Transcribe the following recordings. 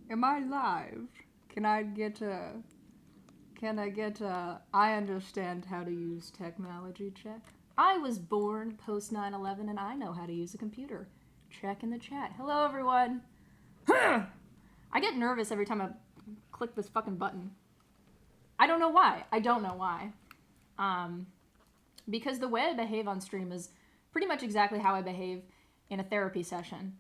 Am I live? Can I get a I understand how to use technology check? I was born post 9/11 and I know how to use a computer. Check in the chat. Hello everyone. I get nervous every time I click this fucking button. I don't know why. Because the way I behave on stream is pretty much exactly how I behave in a therapy session.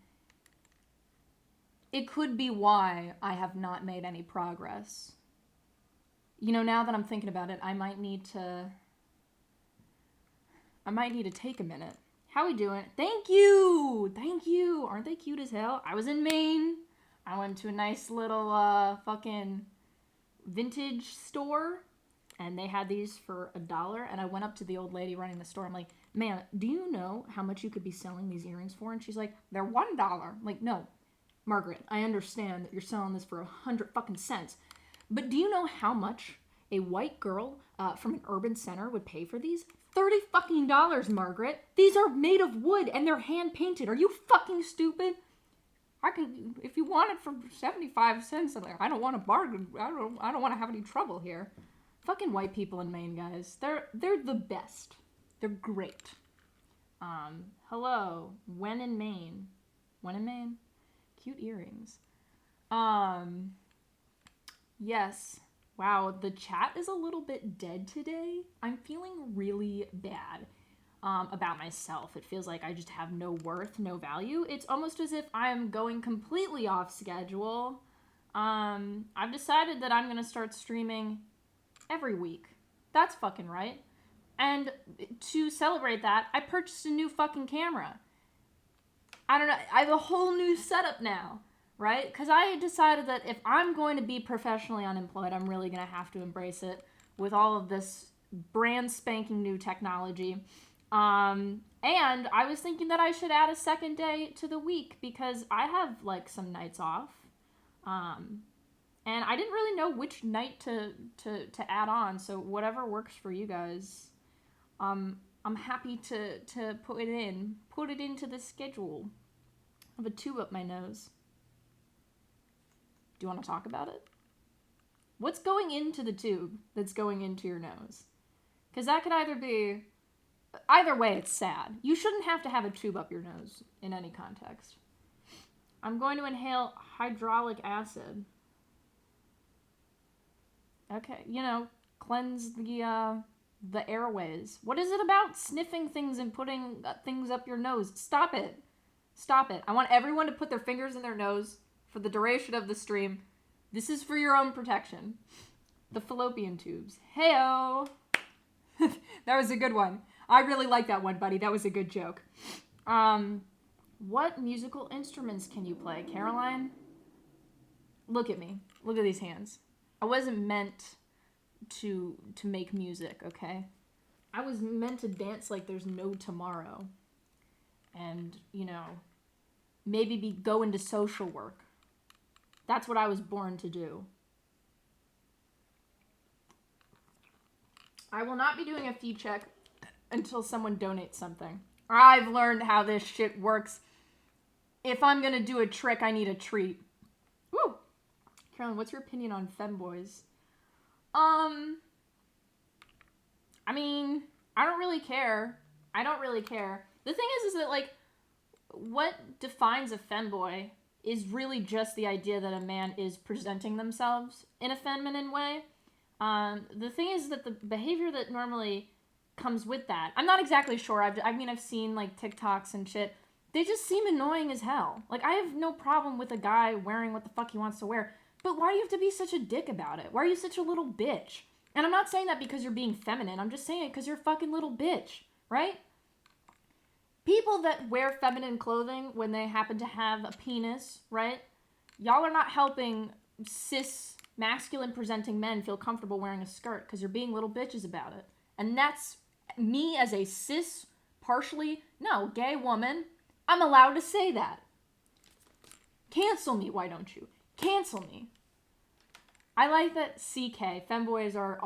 It could be why I have not made any progress. You know, now that I'm thinking about it, I might need to take a minute. How we doing? Thank you! Thank you! Aren't they cute as hell? I was in Maine. I went to a nice little fucking vintage store and they had these for $1 and I went up to the old lady running the store. I'm like, ma'am, do you know how much you could be selling these earrings for? And she's like, they're $1. I'm like, no, Margaret, I understand that you're selling this for 100 fucking cents, but do you know how much a white girl from an urban center would pay for these? $30 fucking dollars, Margaret. These are made of wood and they're hand painted. Are you fucking stupid? I can, if you want it for 75 cents, I don't want to bargain. I don't want to have any trouble here. Fucking white people in Maine, guys. They're the best. They're great. Hello, when in Maine? When in Maine? Cute earrings. Yes. Wow, the chat is a little bit dead today. I'm feeling really bad about myself. It feels like I just have no worth, no value. It's almost as if I'm going completely off schedule. I've decided that I'm gonna start streaming every week. That's fucking right. And to celebrate that, I purchased a new fucking camera. I don't know, I have a whole new setup now, right? Because I decided that if I'm going to be professionally unemployed, I'm really going to have to embrace it with all of this brand spanking new technology. And I was thinking that I should add a second day to the week because I have like some nights off. And I didn't really know which night to add on, so whatever works for you guys. I'm happy to put it into the schedule. I have a tube up my nose. Do you want to talk about it? What's going into the tube that's going into your nose? Because that could either way, it's sad. You shouldn't have to have a tube up your nose in any context. I'm going to inhale hydraulic acid. Okay, cleanse the airways. What is it about sniffing things and putting things up your nose? Stop it. Stop it. I want everyone to put their fingers in their nose for the duration of the stream. This is for your own protection. The fallopian tubes. Heyo. That was a good one. I really like that one, buddy. That was a good joke. What musical instruments can you play, Caroline? Look at me. Look at these hands. I wasn't meant to make music, okay? I was meant to dance like there's no tomorrow. And, maybe go into social work. That's what I was born to do. I will not be doing a fee check until someone donates something. I've learned how this shit works. If I'm gonna do a trick, I need a treat. Woo! Carolyn, what's your opinion on femboys? I mean, I don't really care. The thing is that, like, what defines a femboy is really just the idea that a man is presenting themselves in a feminine way. The thing is that the behavior that normally comes with that, I'm not exactly sure. I've seen, like, TikToks and shit. They just seem annoying as hell. Like, I have no problem with a guy wearing what the fuck he wants to wear, but why do you have to be such a dick about it? Why are you such a little bitch? And I'm not saying that because you're being feminine. I'm just saying it because you're a fucking little bitch, right? People that wear feminine clothing when they happen to have a penis, right? Y'all are not helping cis, masculine presenting men feel comfortable wearing a skirt because you're being little bitches about it. And that's me as a cis, gay woman. I'm allowed to say that. Cancel me, why don't you? Cancel me. I like that CK, femboys are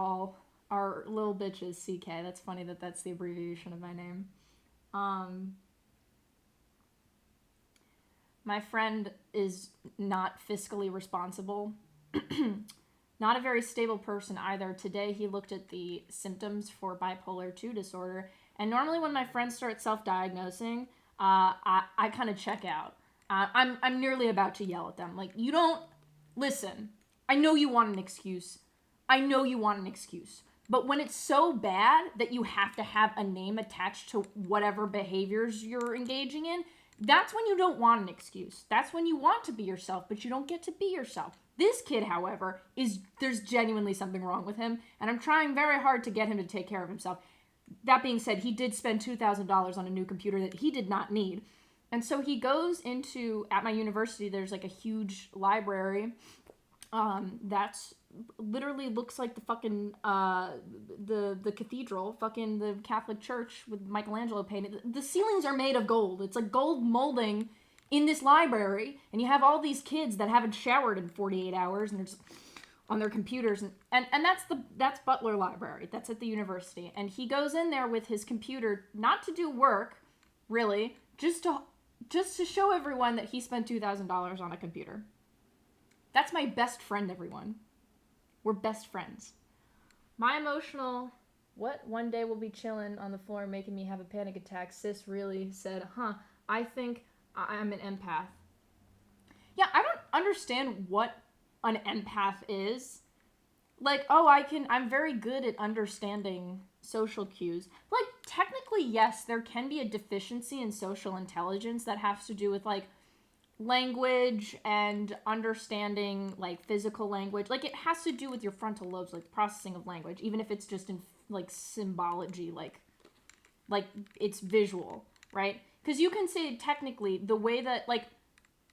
little bitches, CK. That's funny that that's the abbreviation of my name. My friend is not fiscally responsible. Not a very stable person either. Today he looked at the symptoms for bipolar 2 disorder, and normally when my friends start self-diagnosing, I kind of check out. I'm nearly about to yell at them. Like, you don't listen. I know you want an excuse. I know you want an excuse. But when it's so bad that you have to have a name attached to whatever behaviors you're engaging in, that's when you don't want an excuse. That's when you want to be yourself, but you don't get to be yourself. This kid, however, there's genuinely something wrong with him, and I'm trying very hard to get him to take care of himself. That being said, he did spend $2,000 on a new computer that he did not need. And so he goes at my university, there's like a huge library that's literally looks like the fucking the cathedral, fucking the Catholic Church with Michelangelo painted. The ceilings are made of gold. It's like gold molding in this library, and you have all these kids that haven't showered in 48 hours and they're just on their computers, and that's Butler Library. That's at the university. And he goes in there with his computer not to do work, really, just to show everyone that he spent $2,000 on a computer. That's my best friend, everyone. We're best friends. My emotional, what? One day we'll be chilling on the floor making me have a panic attack. Sis really said, I think I'm an empath. Yeah, I don't understand what an empath is. Like, I'm very good at understanding social cues. Like, technically, yes, there can be a deficiency in social intelligence that has to do with, like, language and understanding, like, physical language. Like, it has to do with your frontal lobes, like, processing of language, even if it's just in, like, symbology, like it's visual, right? Because you can say, technically, the way that, like,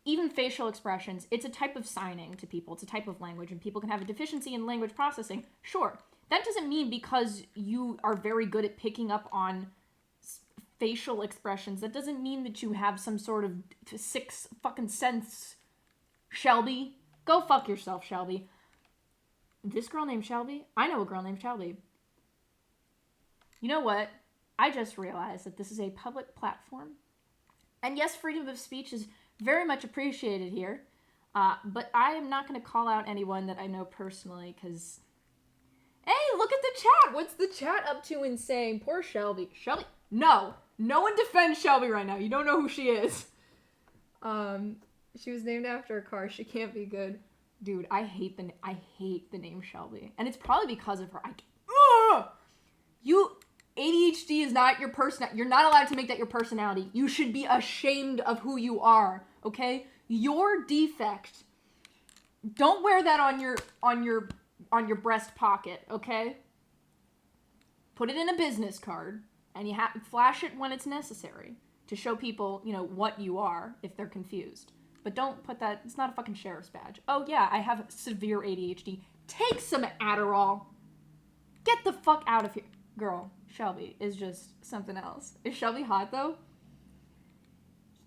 even facial expressions, it's a type of signing to people. It's a type of language, and people can have a deficiency in language processing. Sure. That doesn't mean because you are very good at picking up on facial expressions, that doesn't mean that you have some sort of sixth fucking sense. Shelby. Go fuck yourself, Shelby. This girl named Shelby? I know a girl named Shelby. You know what? I just realized that this is a public platform. And yes, freedom of speech is very much appreciated here. But I am not going to call out anyone that I know personally, because... Hey, look at the chat! What's the chat up to and saying? Poor Shelby. Shelby? No! No one defends Shelby right now. You don't know who she is. She was named after a car. She can't be good. Dude, I hate the name Shelby. And it's probably because of her. ADHD is not your person. You're not allowed to make that your personality. You should be ashamed of who you are, okay? Your defect. Don't wear that on your breast pocket, okay? Put it in a business card, and you have flash it when it's necessary to show people, what you are if they're confused. But don't put that. It's not a fucking sheriff's badge. Oh yeah, I have severe ADHD. Take some Adderall. Get the fuck out of here, girl. Shelby is just something else. Is Shelby hot, though?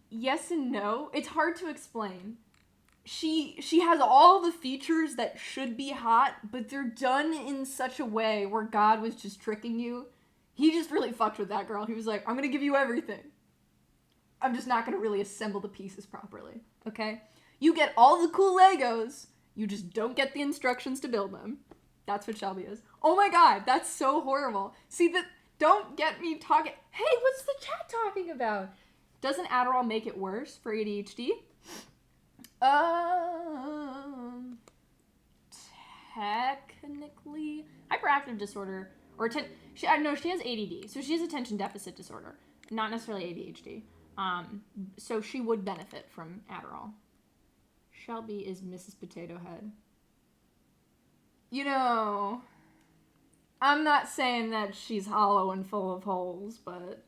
Yes and no. It's hard to explain. She has all the features that should be hot, but they're done in such a way where God was just tricking you. He just really fucked with that girl. He was like, I'm gonna give you everything. I'm just not gonna really assemble the pieces properly, okay? You get all the cool Legos, you just don't get the instructions to build them. That's what Shelby is. Oh my god, that's so horrible. See, don't get me talking. Hey, what's the chat talking about? Doesn't Adderall make it worse for ADHD? Technically, hyperactive disorder, or she has ADD, so she has attention deficit disorder, not necessarily ADHD. So she would benefit from Adderall. Shelby is Mrs. Potato Head. I'm not saying that she's hollow and full of holes, but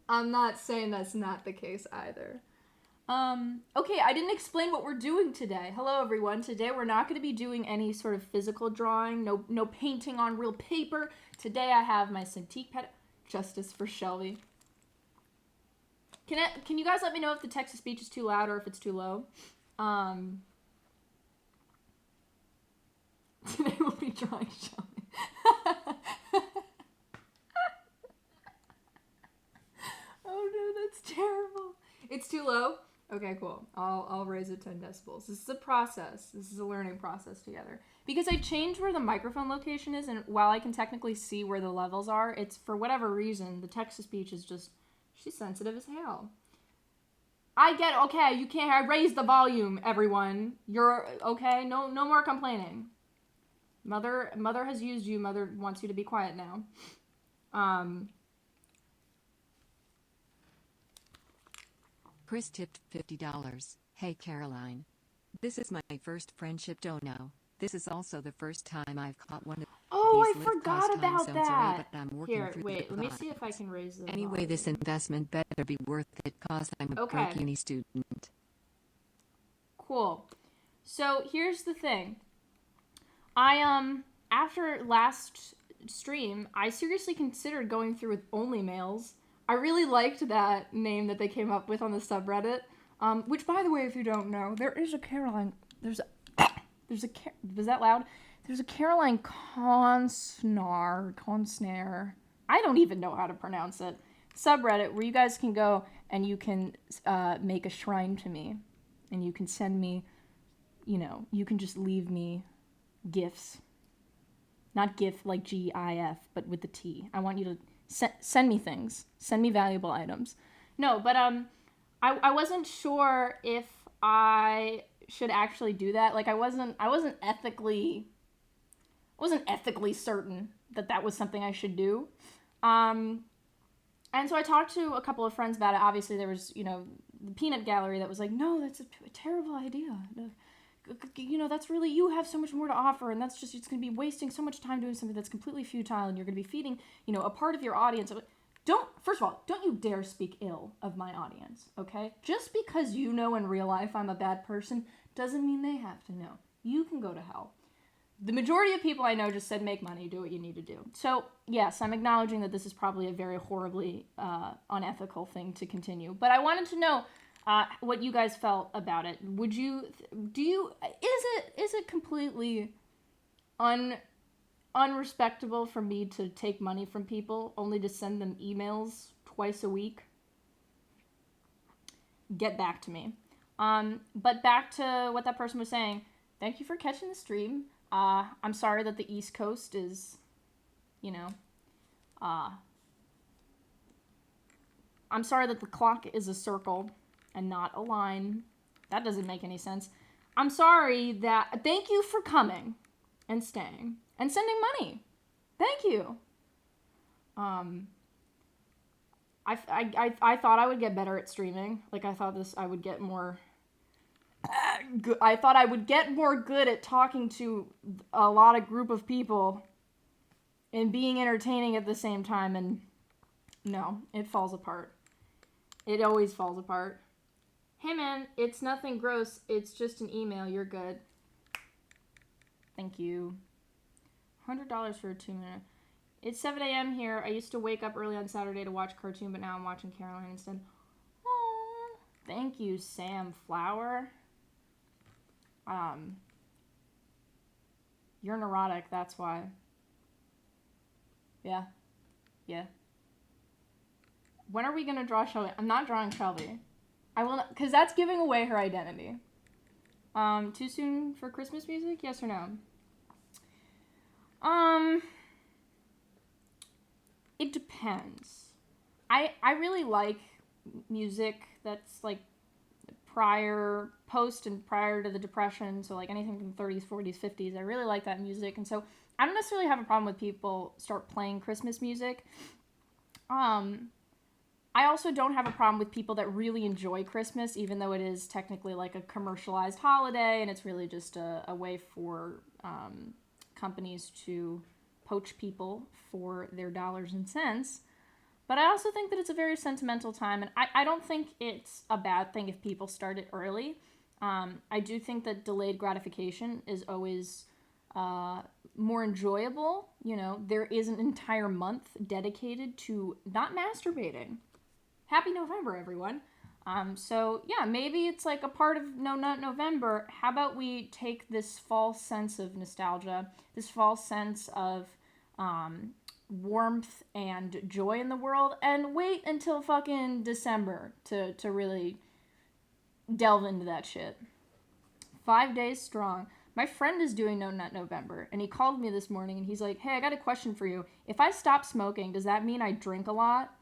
I'm not saying that's not the case either. Okay, I didn't explain what we're doing today. Hello, everyone. Today we're not going to be doing any sort of physical drawing, no painting on real paper. Today I have my Cintiq pen. Justice for Shelby. Can you guys let me know if the text-to-speech is too loud or if it's too low? Today we'll be drawing Shelby. Oh no, that's terrible. It's too low? Okay, cool. I'll raise it 10 decibels. This is a process. This is a learning process together. Because I changed where the microphone location is, and while I can technically see where the levels are, it's for whatever reason, the text-to-speech is just, she's sensitive as hell. I get, okay, you can't raise the volume, everyone. You're, okay, no more complaining. Mother has used you. Mother wants you to be quiet now. Chris tipped $50. Hey Caroline. This is my first friendship dono. This is also the first time I've caught one of Oh, these I forgot about zones that. array, but I'm working Here, through wait, the let me thoughts. see if I can raise the Anyway, volume. this investment better be worth it cause I'm a broke uni student. Cool. So here's the thing. After last stream, I seriously considered going through with only males. I really liked that name that they came up with on the subreddit. Which, by the way, if you don't know, there is a Caroline. Was that loud? There's a Caroline Consnare. I don't even know how to pronounce it. Subreddit where you guys can go and you can make a shrine to me, and you can send me, you can just leave me gifts. Not GIF like GIF, but with the T. I want you to send me things. Send me valuable items. No, but I wasn't sure if I should actually do that. Like I wasn't ethically certain that was something I should do. And so I talked to a couple of friends about it. Obviously there was, the peanut gallery that was like, no, that's a terrible idea. That's really, you have so much more to offer, and it's going to be wasting so much time doing something that's completely futile, and you're going to be feeding, a part of your audience. First of all, don't you dare speak ill of my audience, okay? Just because you know in real life I'm a bad person doesn't mean they have to know. You can go to hell. The majority of people I know just said, make money, do what you need to do. So, yes, I'm acknowledging that this is probably a very horribly unethical thing to continue. But I wanted to know what you guys felt about it. Is it completely unrespectable for me to take money from people only to send them emails twice a week? Get back to me. But back to what that person was saying. Thank you for catching the stream. I'm sorry that the East Coast is, I'm sorry that the clock is a circle and not a line. That doesn't make any sense. I'm sorry that... Thank you for coming and staying and sending money. Thank you. I thought I would get better at streaming. Like, I thought I would get more... I thought I would get more good at talking to a lot of group of people and being entertaining at the same time, and no, it falls apart. It always falls apart. Hey man, it's nothing gross, it's just an email, you're good. Thank you. $100 for a 2-minute. It's 7 a.m. here. I used to wake up early on Saturday to watch cartoon, but now I'm watching Caroline instead. Aww. Thank you, Sam Flower. You're neurotic, that's why. Yeah. When are we gonna draw Shelby? I'm not drawing Shelby. I will not, because that's giving away her identity. Too soon for Christmas music? Yes or no? It depends. I really like music that's like post and prior to the Depression, so like anything from 30s, 40s, 50s. I really like that music, and so I don't necessarily have a problem with people start playing Christmas music. I also don't have a problem with people that really enjoy Christmas, even though it is technically like a commercialized holiday, and it's really just a way for companies to poach people for their dollars and cents. But I also think that it's a very sentimental time, and I don't think it's a bad thing if people start it early. I do think that delayed gratification is always more enjoyable. There is an entire month dedicated to not masturbating. Happy November, everyone. So, yeah, maybe it's like a part of No Nut November. How about we take this false sense of nostalgia, this false sense of warmth and joy in the world, and wait until fucking December to really delve into that shit. 5 days strong. My friend is doing No Nut November, and he called me this morning, and he's like, hey, I got a question for you. If I stop smoking, does that mean I drink a lot?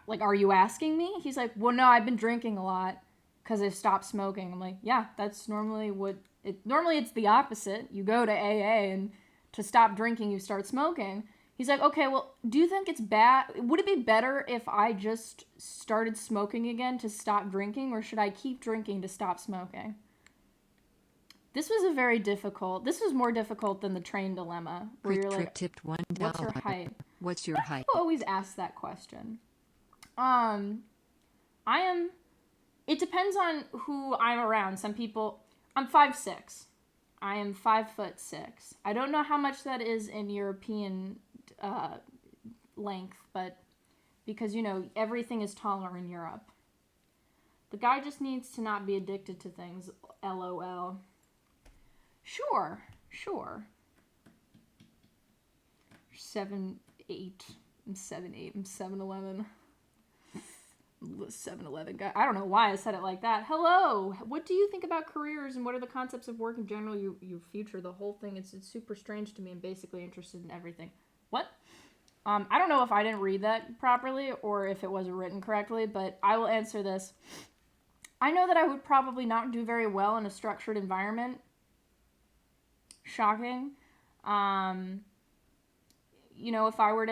Like, are you asking me? He's like, well, no, I've been drinking a lot because I've stopped smoking. I'm like, yeah, that's normally normally it's the opposite. You go to AA, and to stop drinking, you start smoking. He's like, okay, well, do you think it's bad? Would it be better if I just started smoking again to stop drinking, or should I keep drinking to stop smoking? This was this was more difficult than the train dilemma, where you're like, tipped $1. what's your height? What's your height? People always ask that question. It depends on who I'm around. Some people, I'm 5'6". I am 5'6". I don't know how much that is in European length, but because, you know, everything is taller in Europe. The guy just needs to not be addicted to things, LOL. Sure. 7'8". I'm 7'8". I'm 7'11". 7-Eleven guy. I don't know why I said it like that. Hello. What do you think about careers, and what are the concepts of work in general? Your future, the whole thing. It's super strange to me. I'm basically interested in everything. What? I don't know if I didn't read that properly or if it wasn't written correctly, but I will answer this. I know that I would probably not do very well in a structured environment. Shocking. You know, if I were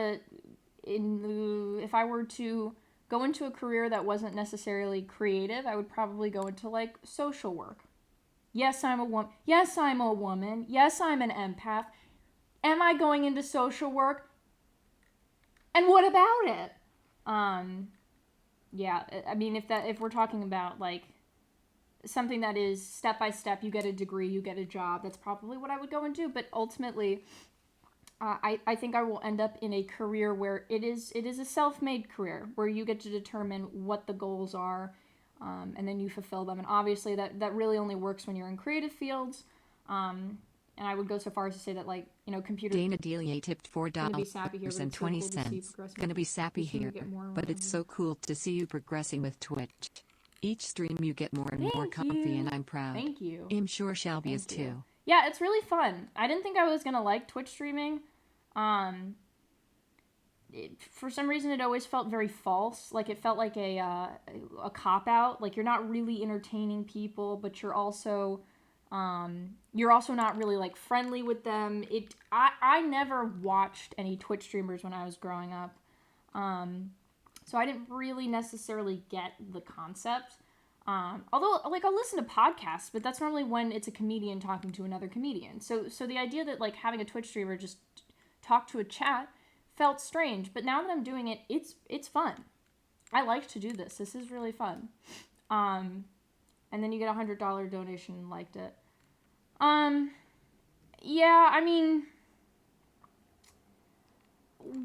to go into a career that wasn't necessarily creative, I would probably go into, like, social work. Yes, I'm a woman. Yes, I'm a woman. Yes, I'm an empath. Am I going into social work? And what about it? Yeah, I mean, if we're talking about, like, something that is step by step, you get a degree, you get a job, that's probably what I would go and do. But ultimately, I think I will end up in a career where it is a self-made career, where you get to determine what the goals are, and then you fulfill them. And obviously that really only works when you're in creative fields. And I would go so far as to say that, like, you know, computer... Dana Delia tipped $4.20. Gonna be sappy here, but it's so cool to see you progressing with Twitch. Each stream you get more and more comfy, and I'm proud. Thank you. I'm sure Shelby is too. Yeah, it's really fun. I didn't think I was gonna like Twitch streaming. For some reason, it always felt very false. Like, it felt like a cop-out. Like, you're not really entertaining people, but you're also not really, like, friendly with them. I never watched any Twitch streamers when I was growing up. So I didn't really necessarily get the concept. Although, like, I'll listen to podcasts, but that's normally when it's a comedian talking to another comedian. So the idea that, like, having a Twitch streamer just talk to a chat felt strange. But now that I'm doing it, it's fun. I like to do this. This is really fun. And then you get a $100 donation and liked it. Yeah, I mean,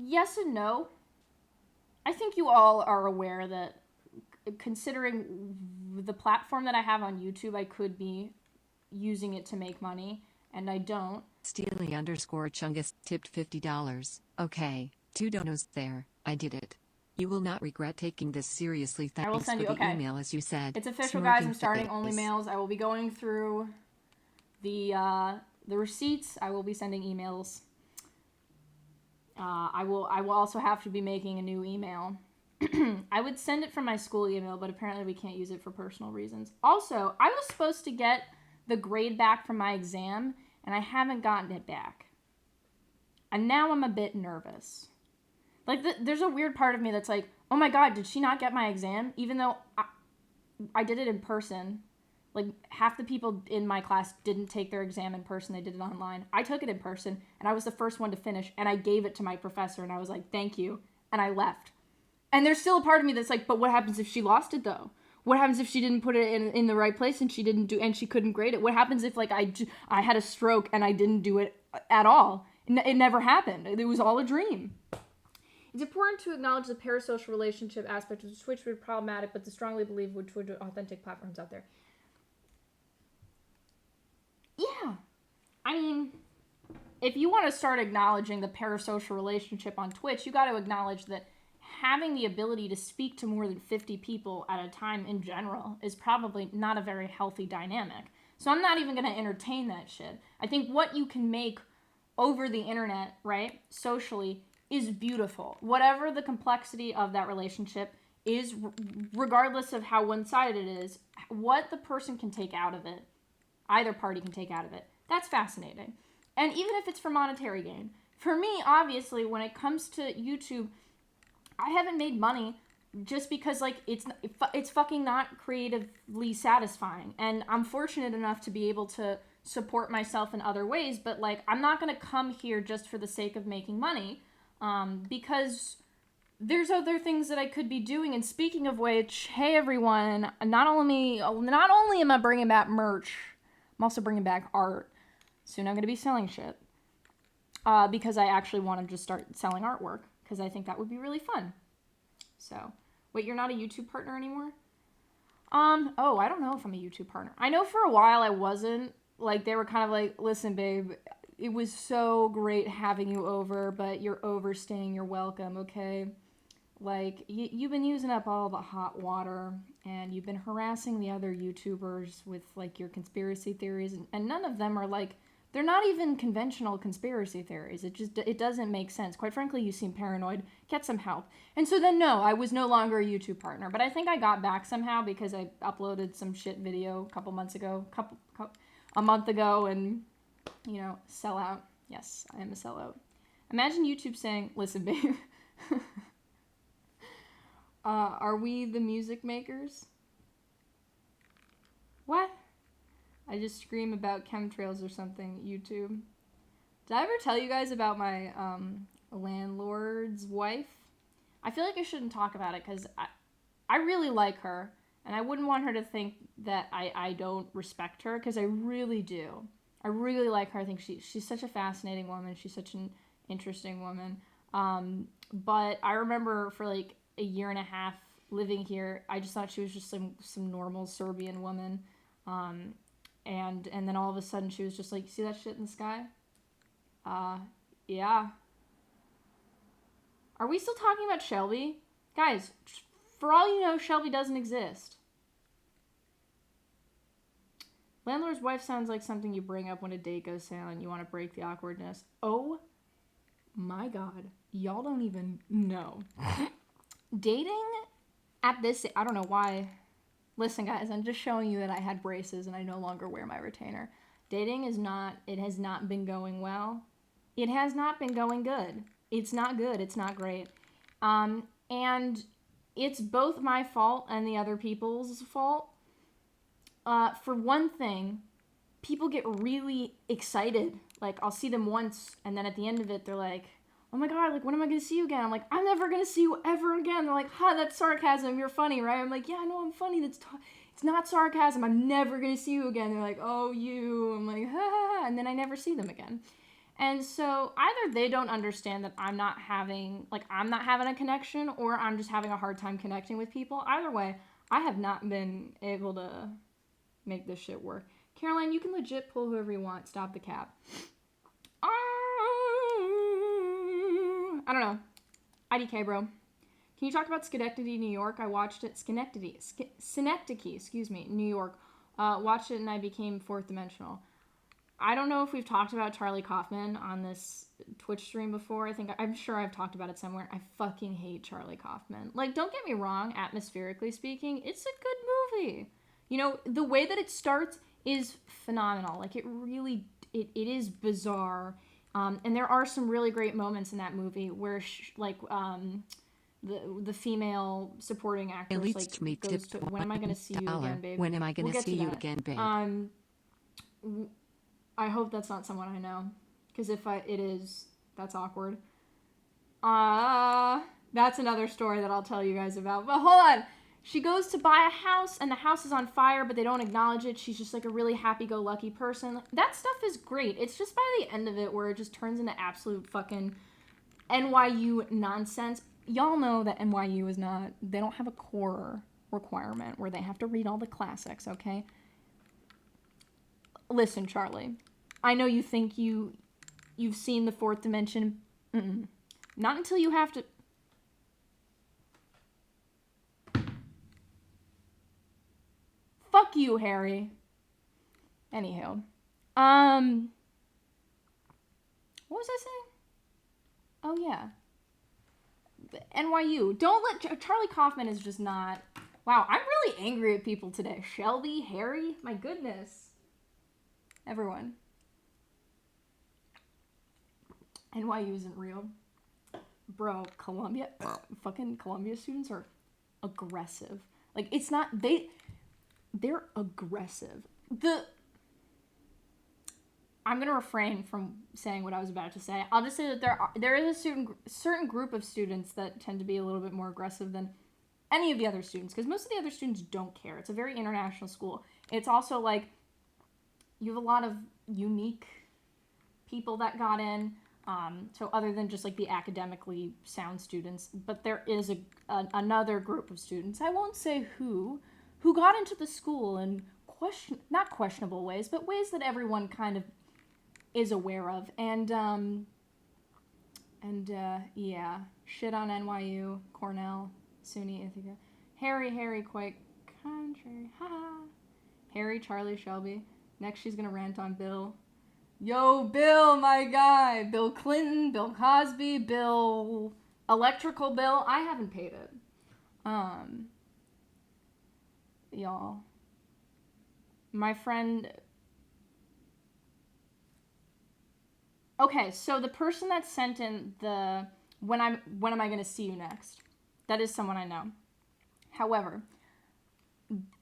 yes and no. I think you all are aware that, considering the platform that I have on YouTube, I could be using it to make money, and I don't. Steely_Chungus tipped $50. Okay, 2 donos there. I did it. You will not regret taking this seriously. Thanks I will send you, for the email, as you said. It's official, guys. I'm starting only mails. I will be going through the receipts. I will be sending emails. I will also have to be making a new email. I would send it from my school email, but apparently we can't use it for personal reasons. Also, I was supposed to get the grade back from my exam, and I haven't gotten it back. And now I'm a bit nervous. Like, there's a weird part of me that's like, oh my god, did she not get my exam? Even though I did it in person. Like, half the people in my class didn't take their exam in person. They did it online. I took it in person, and I was the first one to finish, and I gave it to my professor, and I was like, thank you, and I left. And there's still a part of me that's like, but what happens if she lost it, though? What happens if she didn't put it in the right place, and she couldn't grade it? What happens if, like, I had a stroke, and I didn't do it at all? It never happened. It was all a dream. It's important to acknowledge the parasocial relationship aspect of Twitch would be problematic, but to strongly believe would Twitch authentic platforms out there. Yeah. I mean, if you want to start acknowledging the parasocial relationship on Twitch, you got to acknowledge that having the ability to speak to more than 50 people at a time in general is probably not a very healthy dynamic. So I'm not even going to entertain that shit. I think what you can make over the internet, right, socially, is beautiful. Whatever the complexity of that relationship is, regardless of how one-sided it is, what the person can take out of it, either party can take out of it, that's fascinating. And even if it's for monetary gain. For me, obviously, when it comes to YouTube, I haven't made money just because, like, it's fucking not creatively satisfying. And I'm fortunate enough to be able to support myself in other ways, but, like, I'm not going to come here just for the sake of making money, because there's other things that I could be doing. And speaking of which, hey everyone, not only am I bringing back merch, I'm also bringing back art. Soon I'm going to be selling shit, because I actually want to just start selling artwork, because I think that would be really fun. So, wait, you're not a YouTube partner anymore? Oh, I don't know if I'm a YouTube partner. I know for a while I wasn't. Like, they were kind of like, listen, babe, it was so great having you over, but you're overstaying your welcome, okay? Like, you've been using up all the hot water, and you've been harassing the other YouTubers with, like, your conspiracy theories, and none of them are, like, they're not even conventional conspiracy theories. It doesn't make sense. Quite frankly, you seem paranoid. Get some help. And so then, no, I was no longer a YouTube partner, but I think I got back somehow because I uploaded some shit video a month ago, and, you know, sell out. Yes, I am a sellout. Imagine YouTube saying, listen, babe, are we the music makers? What? I just scream about chemtrails or something, YouTube. Did I ever tell you guys about my landlord's wife? I feel like I shouldn't talk about it because I really like her, and I wouldn't want her to think that I don't respect her, because I really do. I really like her. I think she's such a fascinating woman. She's such an interesting woman. But I remember for like a year and a half living here, I just thought she was just some normal Serbian woman. And then all of a sudden she was just like, see that shit in the sky? Yeah. Are we still talking about Shelby? Guys, for all you know, Shelby doesn't exist. Landlord's wife sounds like something you bring up when a date goes silent. You want to break the awkwardness. Oh my god. Y'all don't even know. Dating at this... I don't know why... Listen, guys, I'm just showing you that I had braces and I no longer wear my retainer. Dating is not, it has not been going well. It has not been going good. It's not good. It's not great. And it's both my fault and the other people's fault. For one thing, people get really excited. Like, I'll see them once, and then at the end of it, they're like, oh my god, like, when am I going to see you again? I'm like, I'm never going to see you ever again. They're like, ha, that's sarcasm. You're funny, right? I'm like, yeah, I know I'm funny. It's not sarcasm. I'm never going to see you again. They're like, oh, you. I'm like, ha, and then I never see them again. And so either they don't understand that I'm not having a connection, or I'm just having a hard time connecting with people. Either way, I have not been able to make this shit work. Caroline, you can legit pull whoever you want. Stop the cap. I don't know. IDK, bro. Can you talk about Schenectady, New York? I watched it. Schenectady, excuse me, New York. Watched it and I became fourth dimensional. I don't know if we've talked about Charlie Kaufman on this Twitch stream before. I'm sure I've talked about it somewhere. I fucking hate Charlie Kaufman. Like, don't get me wrong, atmospherically speaking, it's a good movie. You know, the way that it starts is phenomenal. Like, it really, it is bizarre. And there are some really great moments in that movie where, the female supporting actress, like, goes to, when am I going to see you again, babe? When am I going to see you again, babe? I hope that's not someone I know, because if it is, that's awkward. That's another story that I'll tell you guys about. But hold on. She goes to buy a house, and the house is on fire, but they don't acknowledge it. She's just like a really happy-go-lucky person. That stuff is great. It's just by the end of it where it just turns into absolute fucking NYU nonsense. Y'all know that NYU is not... They don't have a core requirement where they have to read all the classics, okay? Listen, Charlie. I know you think you've seen the fourth dimension. Mm-mm. Not until you have to... you, Harry. Anywho. What was I saying? Oh, yeah. NYU. Don't let... Charlie Kaufman is just not... Wow, I'm really angry at people today. Shelby, Harry, my goodness. Everyone. NYU isn't real. Bro, fucking Columbia students are aggressive. Like, it's not... They're aggressive. I'm going to refrain from saying what I was about to say. I'll just say that there is a certain group of students that tend to be a little bit more aggressive than any of the other students, because most of the other students don't care. It's a very international school. It's also like you have a lot of unique people that got in, so other than just like the academically sound students, but there is another group of students, I won't say who got into the school in not questionable ways, but ways that everyone kind of is aware of, and yeah, shit on NYU, Cornell, SUNY Ithaca, Harry, quite contrary, haha. Harry, Charlie, Shelby. Next, she's gonna rant on Bill. Yo, Bill, my guy. Bill Clinton, Bill Cosby, Bill, electrical bill. I haven't paid it. Y'all. My friend. Okay, so the person that sent in the when am I gonna see you next? That is someone I know. However,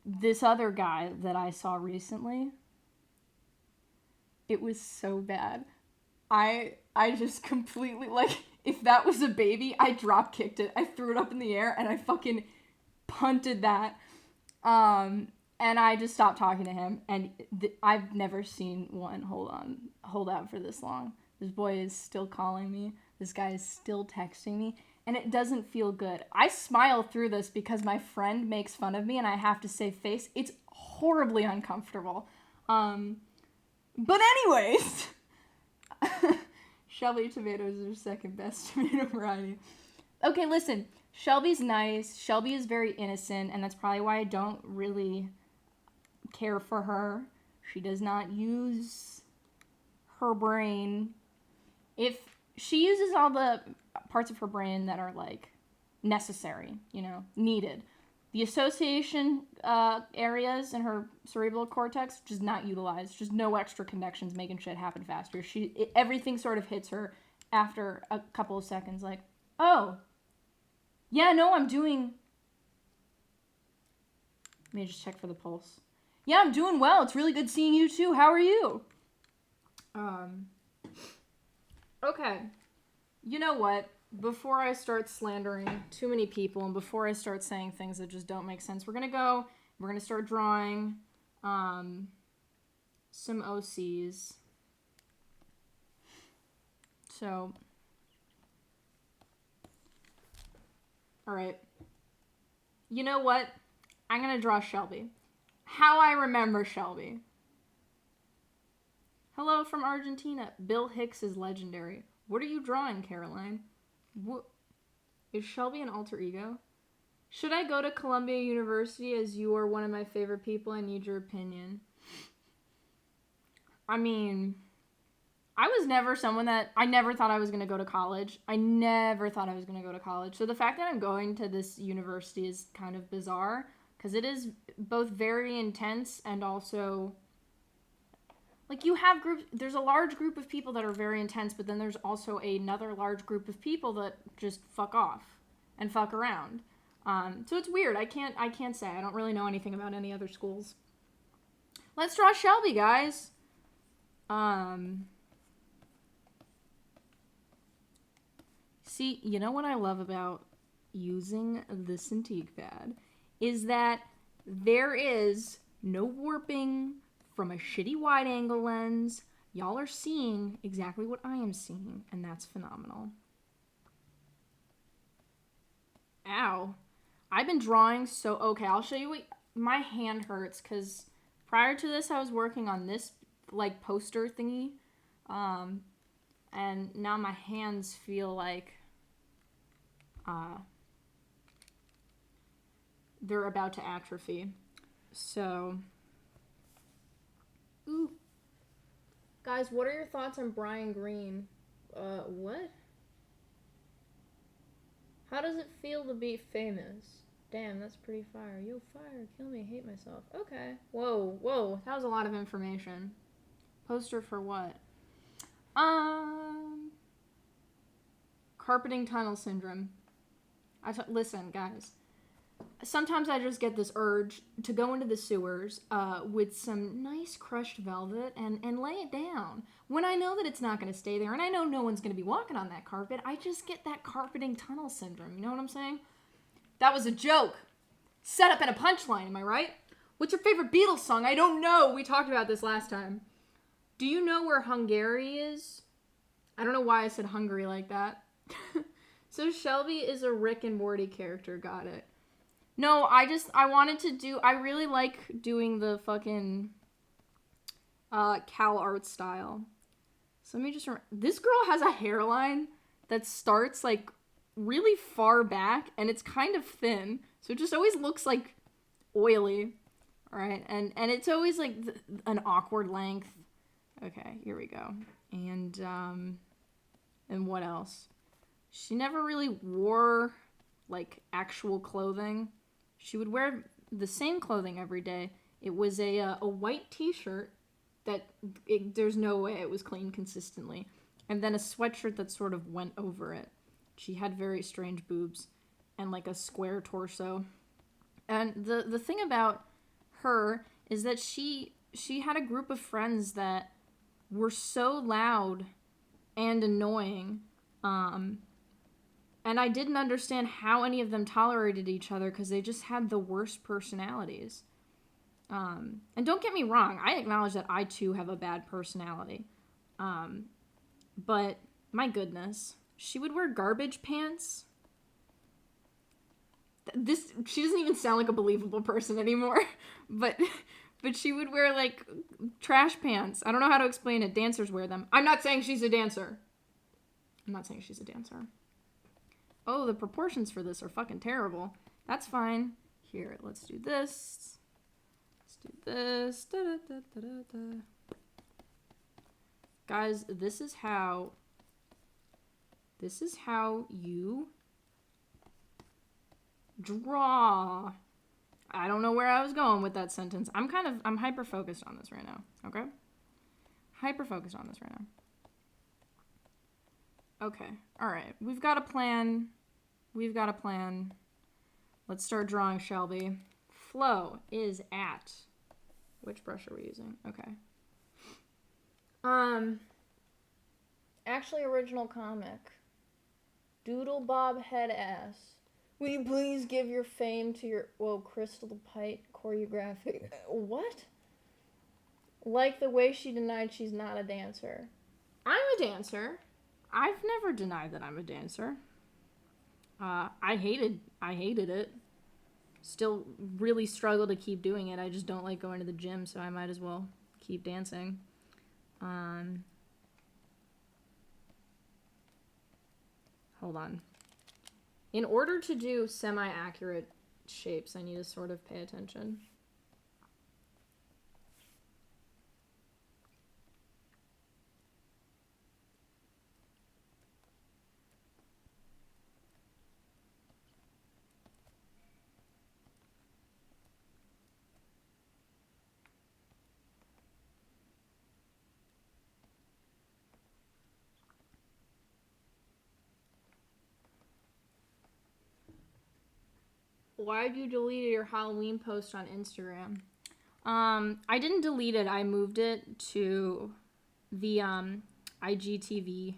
this other guy that I saw recently, it was so bad. I just completely, like, if that was a baby, I drop kicked it. I threw it up in the air and I fucking punted that. And I just stopped talking to him, and I've never seen one hold out for this long. This boy is still calling me. This guy is still texting me, and it doesn't feel good. I smile through this because my friend makes fun of me and I have to save face. It's horribly uncomfortable. But anyways, Shelby tomatoes are second best tomato variety. Okay, listen, Shelby's nice. Shelby is very innocent, and that's probably why I don't really care for her. She does not use her brain. If she uses all the parts of her brain that are like necessary, needed, the association areas in her cerebral cortex just not utilized. Just no extra connections making shit happen faster. Everything sort of hits her after a couple of seconds, like, oh, yeah, no, I'm doing. Let me just check for the pulse. Yeah, I'm doing well. It's really good seeing you too. How are you? Okay. You know what? Before I start slandering too many people and before I start saying things that just don't make sense, we're going to start drawing some OCs. So, all right. You know what? I'm going to draw Shelby. How I remember Shelby. Hello from Argentina. Bill Hicks is legendary. What are you drawing, Caroline? What? Is Shelby an alter ego? Should I go to Columbia University as you are one of my favorite people? I need your opinion. I mean, I was never someone that... I never thought I was going to go to college. So the fact that I'm going to this university is kind of bizarre, because it is both very intense and also... Like, you have groups... There's a large group of people that are very intense, but then there's also another large group of people that just fuck off and fuck around. So it's weird. I can't say. I don't really know anything about any other schools. Let's draw Shelby, guys. See, you know what I love about using the Cintiq pad is that there is no warping from a shitty wide angle lens. Y'all are seeing exactly what I am seeing, and that's phenomenal. Ow. I've been drawing so... Okay, I'll show you what... My hand hurts, because prior to this, I was working on this, like, poster thingy. And now my hands feel like... they're about to atrophy. So... Ooh. Guys, what are your thoughts on Brian Green? What? How does it feel to be famous? Damn, that's pretty fire. Yo, fire, kill me, hate myself. Okay. Whoa, whoa, that was a lot of information. Poster for what? Carpeting tunnel syndrome. Listen, guys. Sometimes I just get this urge to go into the sewers with some nice crushed velvet and lay it down. When I know that it's not going to stay there and I know no one's going to be walking on that carpet, I just get that carpeting tunnel syndrome. You know what I'm saying? That was a joke. Set up in a punchline, am I right? What's your favorite Beatles song? I don't know. We talked about this last time. Do you know where Hungary is? I don't know why I said Hungary like that. So Shelby is a Rick and Morty character. Got it. No, I really like doing the fucking Cal art style. So let me just this girl has a hairline that starts like really far back and it's kind of thin. So it just always looks like oily. All right. And it's always like an awkward length. Okay, here we go. And what else? She never really wore like actual clothing. She would wear the same clothing every day. It was a white t-shirt that there's no way it was cleaned consistently. And then a sweatshirt that sort of went over it. She had very strange boobs and like a square torso. And the thing about her is that she had a group of friends that were so loud and annoying. And I didn't understand how any of them tolerated each other because they just had the worst personalities. And don't get me wrong, I acknowledge that I too have a bad personality. But my goodness, she would wear garbage pants. She doesn't even sound like a believable person anymore. But she would wear like trash pants. I don't know how to explain it. Dancers wear them. I'm not saying she's a dancer. Oh, the proportions for this are fucking terrible. That's fine. Here, let's do this. Da, da, da, da, da, da. Guys, this is how you draw. I don't know where I was going with that sentence. I'm hyper-focused on this right now, okay? Hyper-focused on this right now. Okay, alright. We've got a plan. Let's start drawing, Shelby. Flow is at... Which brush are we using? Okay. Actually, original comic. Doodle Bob Head Ass. Will you please give your fame to your... Whoa, Crystal Pite choreographic. What? Like the way she denied she's not a dancer. I'm a dancer. I've never denied that I'm a dancer. I hated it. Still really struggle to keep doing it. I just don't like going to the gym, so I might as well keep dancing. Hold on. In order to do semi-accurate shapes, I need to sort of pay attention. Why did you delete your Halloween post on Instagram? I didn't delete it. I moved it to the IGTV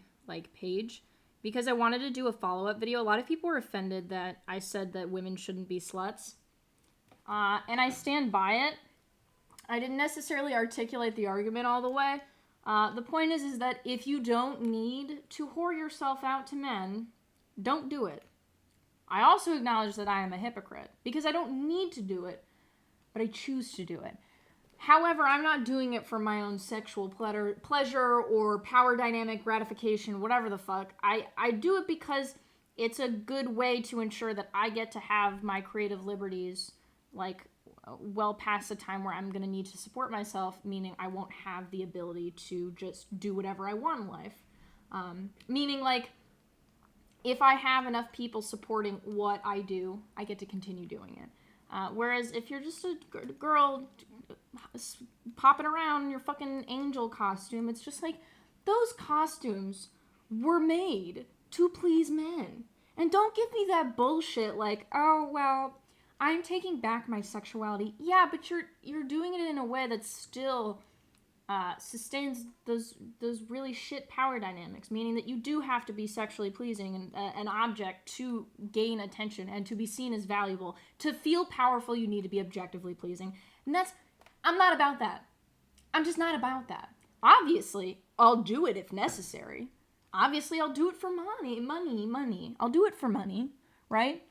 page because I wanted to do a follow-up video. A lot of people were offended that I said that women shouldn't be sluts. And I stand by it. I didn't necessarily articulate the argument all the way. The point is that if you don't need to whore yourself out to men, don't do it. I also acknowledge that I am a hypocrite because I don't need to do it, but I choose to do it. However, I'm not doing it for my own sexual pleasure or power dynamic gratification, whatever the fuck. I do it because it's a good way to ensure that I get to have my creative liberties, well past the time where I'm going to need to support myself, meaning I won't have the ability to just do whatever I want in life. Meaning, like, if I have enough people supporting what I do, I get to continue doing it. Whereas if you're just a girl popping around in your fucking angel costume, it's just like, those costumes were made to please men. And don't give me that bullshit like, oh, well, I'm taking back my sexuality. Yeah, but you're doing it in a way that still sustains those really shit power dynamics, meaning that you do have to be sexually pleasing and an object to gain attention and to be seen as valuable. To feel powerful, you need to be objectively pleasing. And I'm not about that. I'm just not about that. Obviously, I'll do it if necessary. Obviously, I'll do it for money. I'll do it for money, right?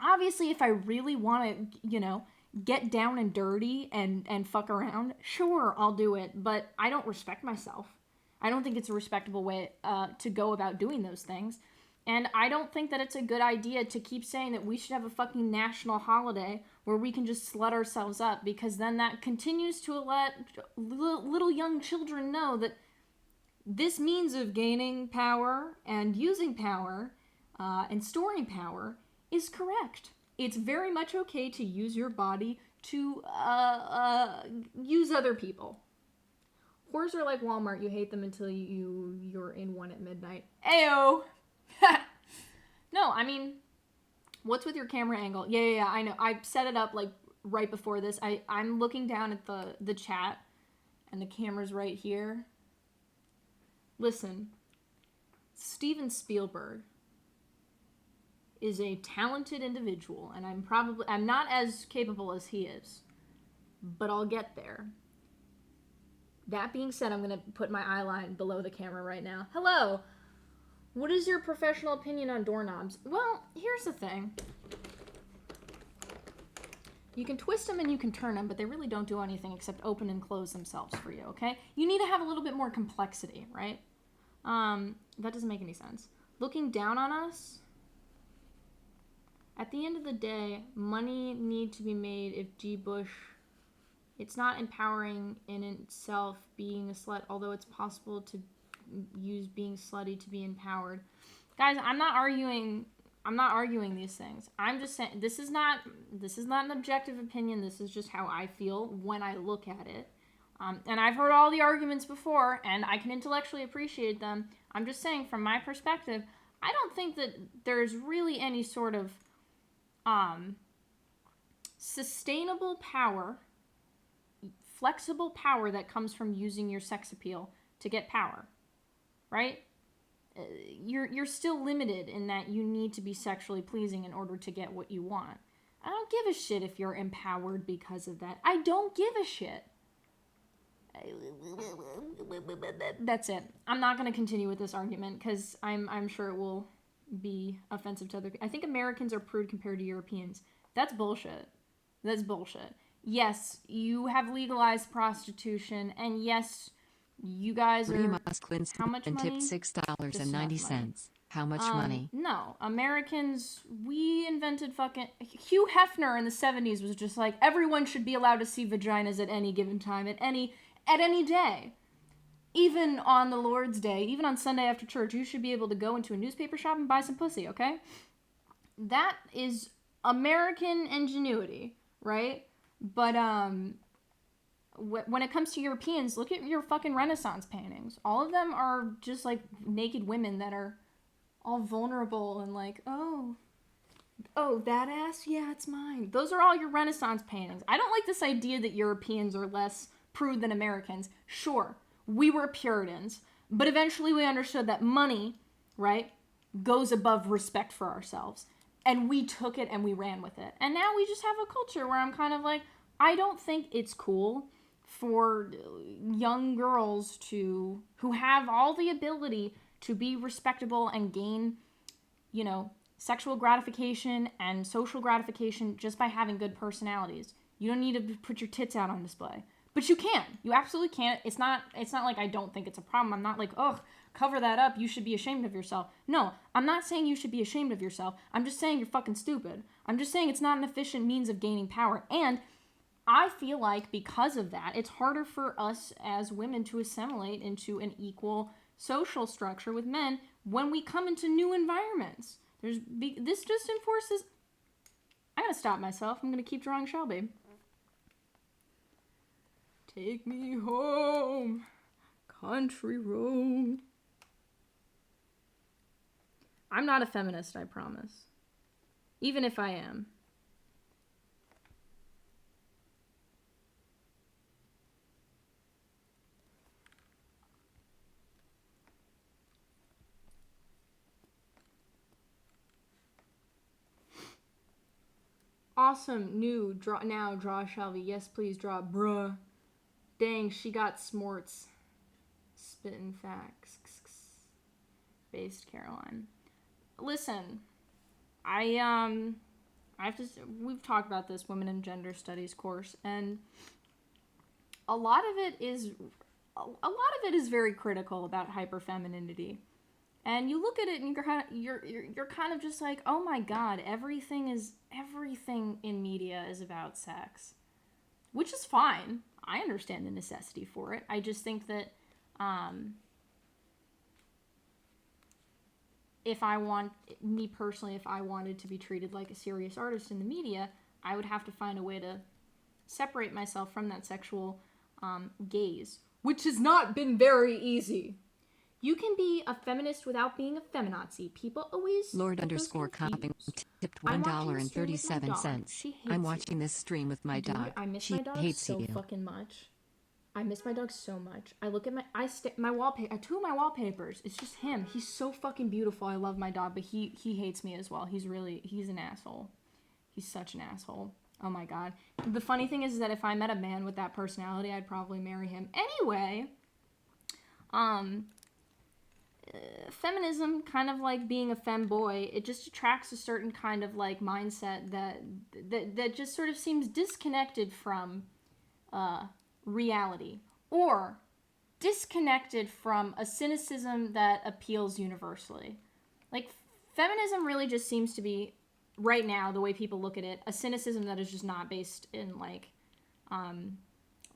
Obviously, if I really want to, get down and dirty and fuck around, sure, I'll do it. But I don't respect myself. I don't think it's a respectable way to go about doing those things. And I don't think that it's a good idea to keep saying that we should have a fucking national holiday where we can just slut ourselves up, because then that continues to let little young children know that this means of gaining power and using power and storing power is correct. It's very much okay to use your body to use other people. Whores are like Walmart. You hate them until you're in one at midnight. Ayo! No, I mean, what's with your camera angle? Yeah, I know. I set it up like right before this. I'm looking down at the chat and the camera's right here. Listen, Steven Spielberg is a talented individual, and I'm not as capable as he is, but I'll get there. That being said, I'm going to put my eyeline below the camera right now. Hello! What is your professional opinion on doorknobs? Well, here's the thing. You can twist them and you can turn them, but they really don't do anything except open and close themselves for you, okay? You need to have a little bit more complexity, right? That doesn't make any sense. Looking down on us, at the end of the day, money need to be made if G. Bush... It's not empowering in itself being a slut, although it's possible to use being slutty to be empowered. Guys, I'm not arguing these things. I'm just saying this is not an objective opinion. This is just how I feel when I look at it. And I've heard all the arguments before, and I can intellectually appreciate them. I'm just saying, from my perspective, I don't think that there's really any sort of sustainable power, flexible power that comes from using your sex appeal to get power, right? You're still limited in that you need to be sexually pleasing in order to get what you want. I don't give a shit if you're empowered because of that. I don't give a shit. That's it. I'm not going to continue with this argument because I'm sure it will be offensive to other people. I think Americans are prude compared to Europeans. That's bullshit. That's bullshit. Yes, you have legalized prostitution, and yes, you guys are... How much money? Tip $6.90. How much money? No. Americans, we invented fucking... Hugh Hefner in the 70s was just like, everyone should be allowed to see vaginas at any given time, at any day. Even on the Lord's Day, even on Sunday after church, you should be able to go into a newspaper shop and buy some pussy, okay? That is American ingenuity, right? But, when it comes to Europeans, look at your fucking Renaissance paintings. All of them are just, like, naked women that are all vulnerable and like, oh, that ass? Yeah, it's mine. Those are all your Renaissance paintings. I don't like this idea that Europeans are less prude than Americans. Sure, we were Puritans, but eventually we understood that money, right, goes above respect for ourselves. And we took it and we ran with it. And now we just have a culture where I'm kind of like, I don't think it's cool for young girls who have all the ability to be respectable and gain, sexual gratification and social gratification just by having good personalities. You don't need to put your tits out on display. But you can. You absolutely can. It's not like I don't think it's a problem. I'm not like, ugh, cover that up. You should be ashamed of yourself. No, I'm not saying you should be ashamed of yourself. I'm just saying you're fucking stupid. I'm just saying it's not an efficient means of gaining power. And I feel like because of that, it's harder for us as women to assimilate into an equal social structure with men when we come into new environments. This just enforces... I gotta stop myself. I'm gonna keep drawing Shelby. Take me home, country road. I'm not a feminist, I promise. Even if I am. Awesome, new, draw Shelby. Yes, please draw, bruh. Dang, she got smorts. Spittin' facts. Based Caroline. Listen, we've talked about this women and gender studies course, and a lot of it is very critical about hyperfemininity. And you look at it and you're kind of just like, oh my god, everything in media is about sex. Which is fine. I understand the necessity for it. I just think that if I wanted to be treated like a serious artist in the media, I would have to find a way to separate myself from that sexual gaze, which has not been very easy. You can be a feminist without being a feminazi. People always... Lord_Copping tipped $1.37. I'm watching this stream with my dog. I miss my dog so fucking much. I miss my dog so much. I look at my wallpaper. Two of my wallpapers. It's just him. He's so fucking beautiful. I love my dog, but he hates me as well. He's an asshole. He's such an asshole. Oh my god. The funny thing is that if I met a man with that personality, I'd probably marry him. Anyway, feminism, kind of like being a femboy, it just attracts a certain kind of like mindset that just sort of seems disconnected from reality, or disconnected from a cynicism that appeals universally. Like, feminism really just seems to be, right now, the way people look at it, a cynicism that is just not based in like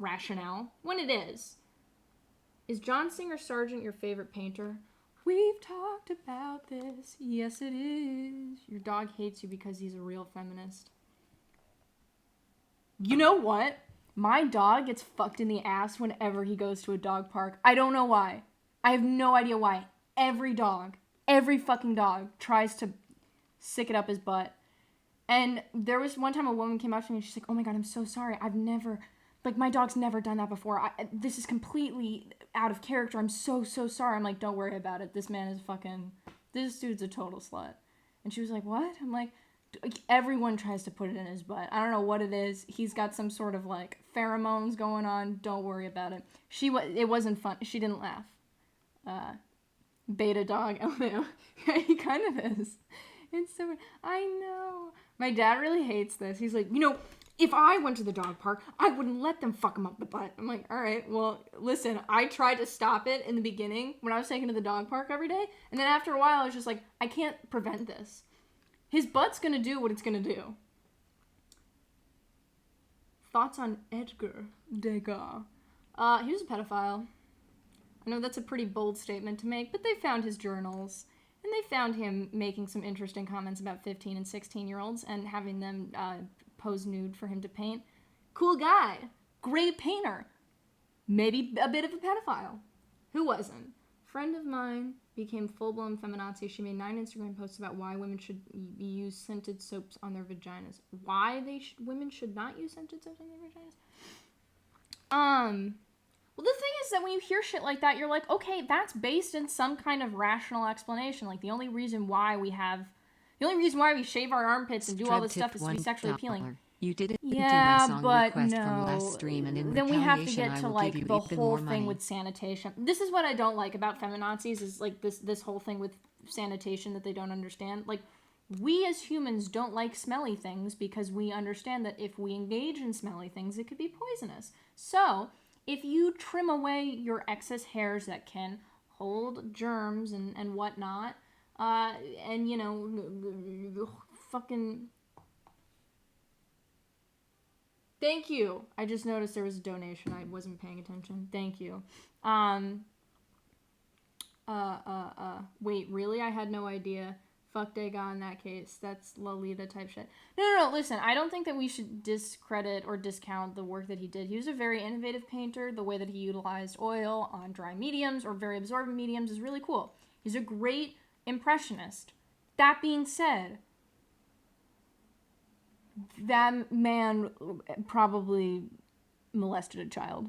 rationale, when it is. Is John Singer Sargent your favorite painter? We've talked about this. Yes, it is. Your dog hates you because he's a real feminist. You know what? My dog gets fucked in the ass whenever he goes to a dog park. I don't know why. I have no idea why. Every fucking dog tries to stick it up his butt. And there was one time a woman came up to me and she's like, oh my god, I'm so sorry. My dog's never done that before. This is completely out of character. I'm so sorry. I'm like, don't worry about it. This dude's a total slut. And she was like, what? I'm like, everyone tries to put it in his butt. I don't know what it is. He's got some sort of like pheromones going on. Don't worry about it. It wasn't fun. She didn't laugh. Beta dog. He kind of is. It's so... I know. My dad really hates this. He's like, if I went to the dog park, I wouldn't let them fuck him up the butt. I'm like, all right, well, listen, I tried to stop it in the beginning when I was taken to the dog park every day. And then after a while, I was just like, I can't prevent this. His butt's gonna do what it's gonna do. Thoughts on Edgar Degas? He was a pedophile. I know that's a pretty bold statement to make, but they found his journals. And they found him making some interesting comments about 15 and 16-year-olds and having them pose nude for him to paint. Cool guy. Great painter. Maybe a bit of a pedophile. Who wasn't? Friend of mine became full-blown feminazi. She made 9 Instagram posts about why women should use scented soaps on their vaginas. Why women should not use scented soaps on their vaginas? Well, the thing is that when you hear shit like that, you're like, okay, that's based in some kind of rational explanation. Like, the only reason why we shave our armpits and do all this stuff is to be sexually appealing. You didn't do my song request from last stream, and in then we have to get to like the whole thing with sanitation. This is what I don't like about feminazis, is like this whole thing with sanitation that they don't understand. Like, we as humans don't like smelly things because we understand that if we engage in smelly things, it could be poisonous. So if you trim away your excess hairs that can hold germs and whatnot, and fucking Thank you. I just noticed there was a donation. I wasn't paying attention. Thank you. Wait, really? I had no idea. Fuck Degas in that case. That's Lolita type shit. No, listen, I don't think that we should discredit or discount the work that he did. He was a very innovative painter. The way that he utilized oil on dry mediums or very absorbent mediums is really cool. He's a great impressionist. That being said, that man probably molested a child.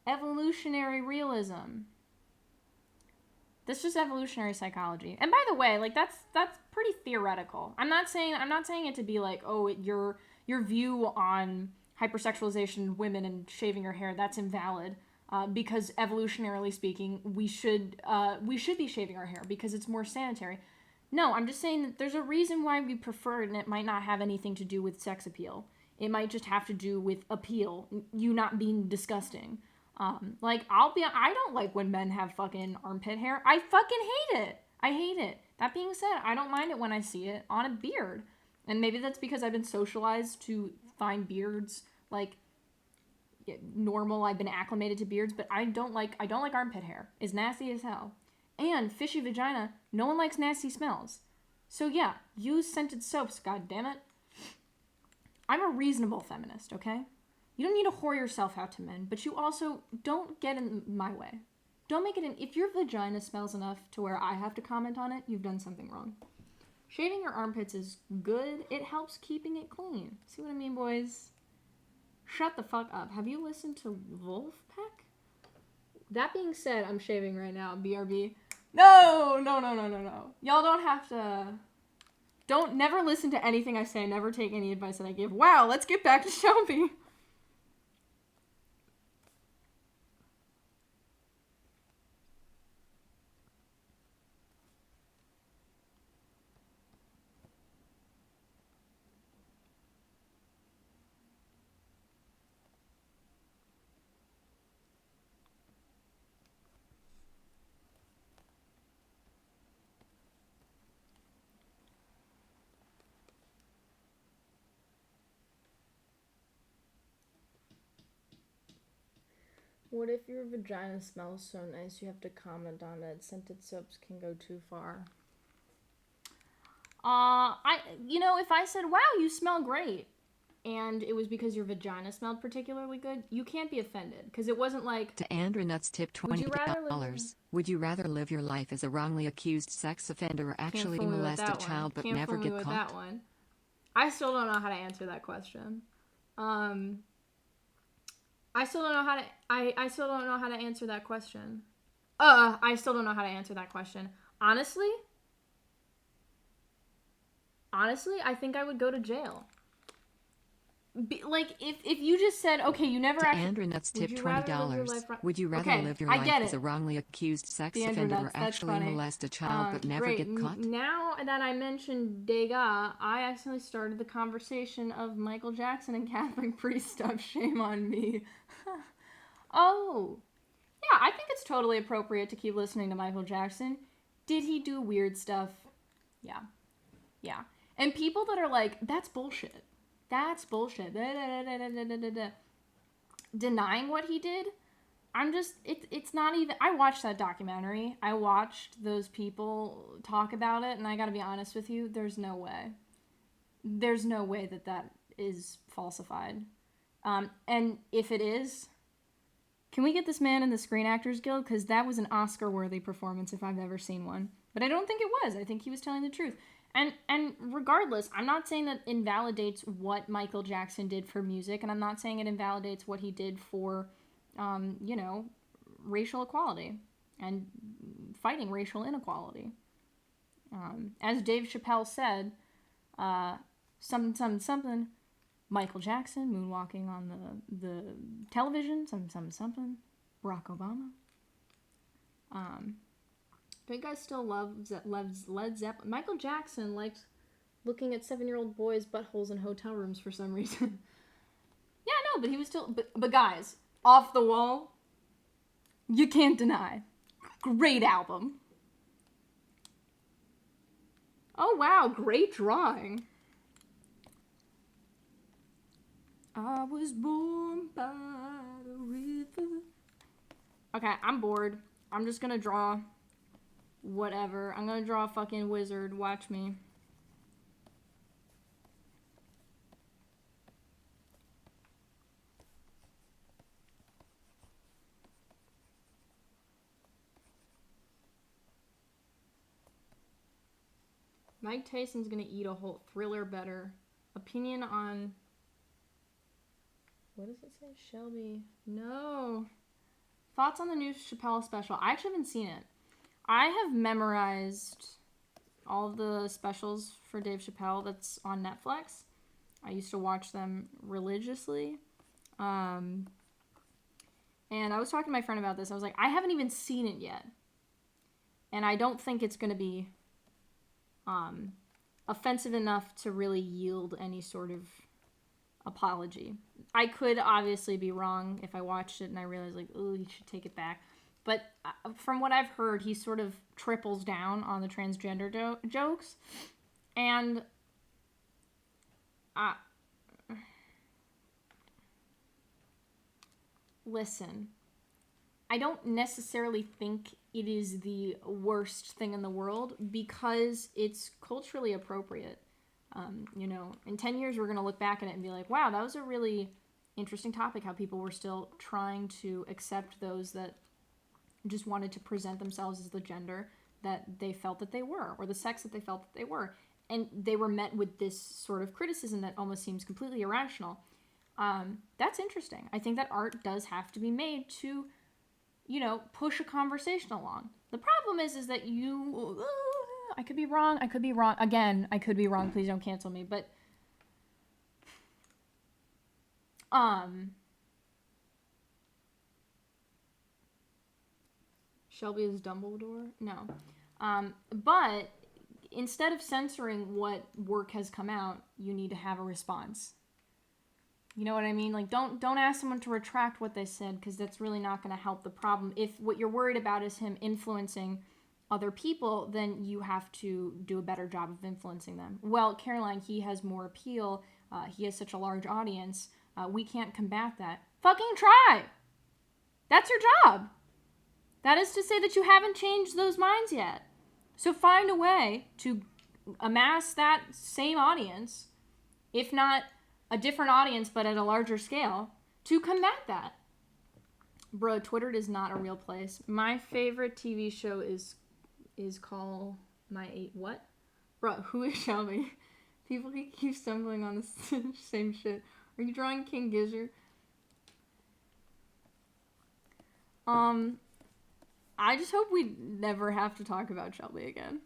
Evolutionary realism. That's just evolutionary psychology. And by the way, like that's pretty theoretical. I'm not saying it to be like, oh, your view on hypersexualization of women and shaving your hair, that's invalid. Because evolutionarily speaking, we should be shaving our hair because it's more sanitary. No, I'm just saying that there's a reason why we prefer it, and it might not have anything to do with sex appeal. It might just have to do with appeal, you not being disgusting. I don't like when men have fucking armpit hair. I fucking hate it. I hate it. That being said, I don't mind it when I see it on a beard. And maybe that's because I've been socialized to find beards, like, normal. I've been acclimated to beards, but I don't like armpit hair. It's nasty as hell. And fishy vagina, no one likes nasty smells. So yeah, use scented soaps, goddammit. I'm a reasonable feminist, okay? You don't need to whore yourself out to men, but you also don't get in my way. Don't make it if your vagina smells enough to where I have to comment on it, you've done something wrong. Shaving your armpits is good. It helps keeping it clean. See what I mean, boys? Shut the fuck up. Have you listened to Wolfpack? That being said, I'm shaving right now, BRB. No. Y'all don't have to... Never listen to anything I say. Never take any advice that I give. Wow, let's get back to Shelby. What if your vagina smells so nice you have to comment on it? Scented soaps can go too far. If I said, wow, you smell great, and it was because your vagina smelled particularly good, you can't be offended, because it wasn't like... To Andrew Nuts tip $20. Would you rather live your life as a wrongly accused sex offender or actually molest a child but never get caught? That one. I still don't know how to answer that question. I still don't know how to answer that question. I still don't know how to answer that question. Honestly, I think I would go to jail. If you just said, okay, you never actually... Andrew Nuts tip $20. Would you rather live your life as a wrongly accused sex offender or actually molest a child but never get caught? Now that I mentioned Degas, I accidentally started the conversation of Michael Jackson and Catholic priest stuff. Shame on me. Oh. Yeah, I think it's totally appropriate to keep listening to Michael Jackson. Did he do weird stuff? Yeah. And people that are like, that's bullshit. That's bullshit. Denying what he did, it's not even... I watched that documentary. I watched those people talk about it, and I gotta be honest with you, there's no way. There's no way that is falsified. And if it is, can we get this man in the Screen Actors Guild? Because that was an Oscar-worthy performance if I've ever seen one. But I don't think it was. I think he was telling the truth. And regardless, I'm not saying that invalidates what Michael Jackson did for music, and I'm not saying it invalidates what he did for, racial equality and fighting racial inequality. As Dave Chappelle said, something, Michael Jackson moonwalking on the television, something, Barack Obama. Do you guys still love Led Zeppelin? Michael Jackson liked looking at 7-year-old boys' buttholes in hotel rooms for some reason. Yeah, no, but he was still... But guys, Off the Wall, you can't deny. Great album. Oh, wow, great drawing. I was born by the river. Okay, I'm bored. I'm just gonna draw whatever. I'm gonna draw a fucking wizard. Watch me. Mike Tyson's gonna eat a whole Thriller better. Opinion on... What does it say? Shelby. No. Thoughts on the new Chappelle special? I actually haven't seen it. I have memorized all of the specials for Dave Chappelle that's on Netflix. I used to watch them religiously. And I was talking to my friend about this. I was like, I haven't even seen it yet. And I don't think it's going to be offensive enough to really yield any sort of apology. I could obviously be wrong if I watched it and I realized, like, oh, you should take it back. But from what I've heard, he sort of triples down on the transgender jokes. And listen, I don't necessarily think it is the worst thing in the world because it's culturally appropriate. You know, in 10 years, we're going to look back at it and be like, wow, that was a really interesting topic, how people were still trying to accept those that just wanted to present themselves as the gender that they felt that they were, or the sex that they felt that they were. And they were met with this sort of criticism that almost seems completely irrational. That's interesting. I think that art does have to be made to, you know, push a conversation along. The problem is that you... I could be wrong. I could be wrong. Again, I could be wrong. Please don't cancel me. But, Shelby is Dumbledore? No. But instead of censoring what work has come out, you need to have a response. You know what I mean? Like, don't ask someone to retract what they said, because that's really not going to help the problem. If what you're worried about is him influencing other people, then you have to do a better job of influencing them. Well, Caroline, he has more appeal. He has such a large audience. We can't combat that. Fucking try! That's your job. That is to say that you haven't changed those minds yet. So find a way to amass that same audience, if not a different audience, but at a larger scale, to combat that. Bro, Twitter is not a real place. My favorite TV show is called what? Bro, who is Shelby? People keep stumbling on the same shit. Are you drawing King Gizzard? I just hope we never have to talk about Shelby again.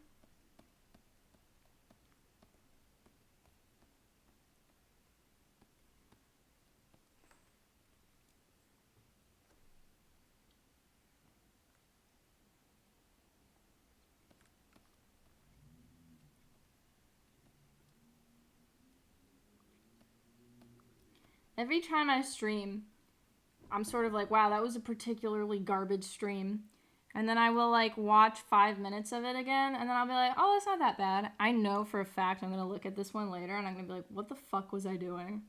Every time I stream, I'm sort of like, wow, that was a particularly garbage stream. And then I will, like, watch 5 minutes of it again, and then I'll be like, oh, that's not that bad. I know for a fact I'm going to look at this one later, and I'm going to be like, what the fuck was I doing?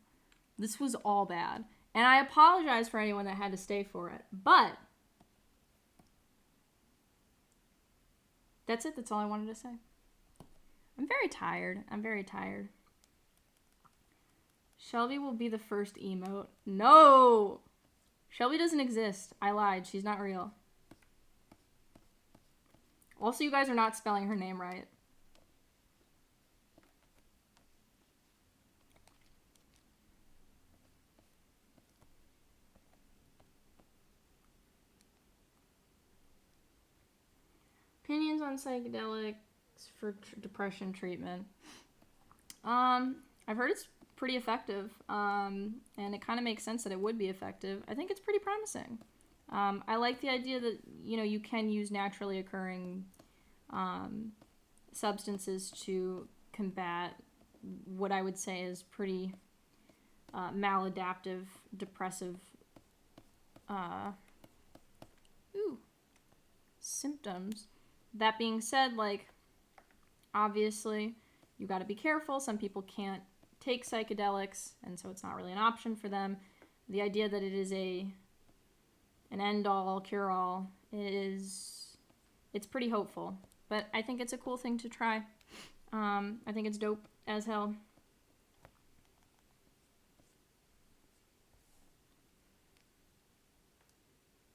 This was all bad. And I apologize for anyone that had to stay for it. But that's it. That's all I wanted to say. I'm very tired. Shelby will be the first emote. No! Shelby doesn't exist. I lied. She's not real. Also, you guys are not spelling her name right. Opinions on psychedelics for depression treatment. I've heard it's pretty effective, and it kind of makes sense that it would be effective. I think it's pretty promising. I like the idea that, you know, you can use naturally occurring substances to combat what I would say is pretty maladaptive, depressive symptoms. That being said, like, obviously, you got to be careful. Some people can't take psychedelics, and so it's not really an option for them. The idea that it is an end-all, cure-all it's pretty hopeful. But I think it's a cool thing to try. I think it's dope as hell.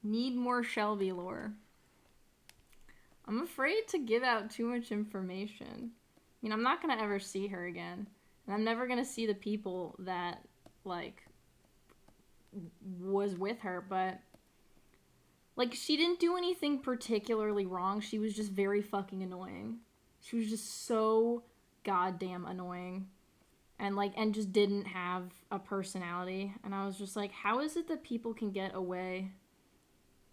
Need more Shelby lore. I'm afraid to give out too much information. I mean, I'm not going to ever see her again. And I'm never going to see the people that, like, was with her. But, like, she didn't do anything particularly wrong. She was just very fucking annoying. She was just so goddamn annoying. And, like, and just didn't have a personality. And I was just like, how is it that people can get away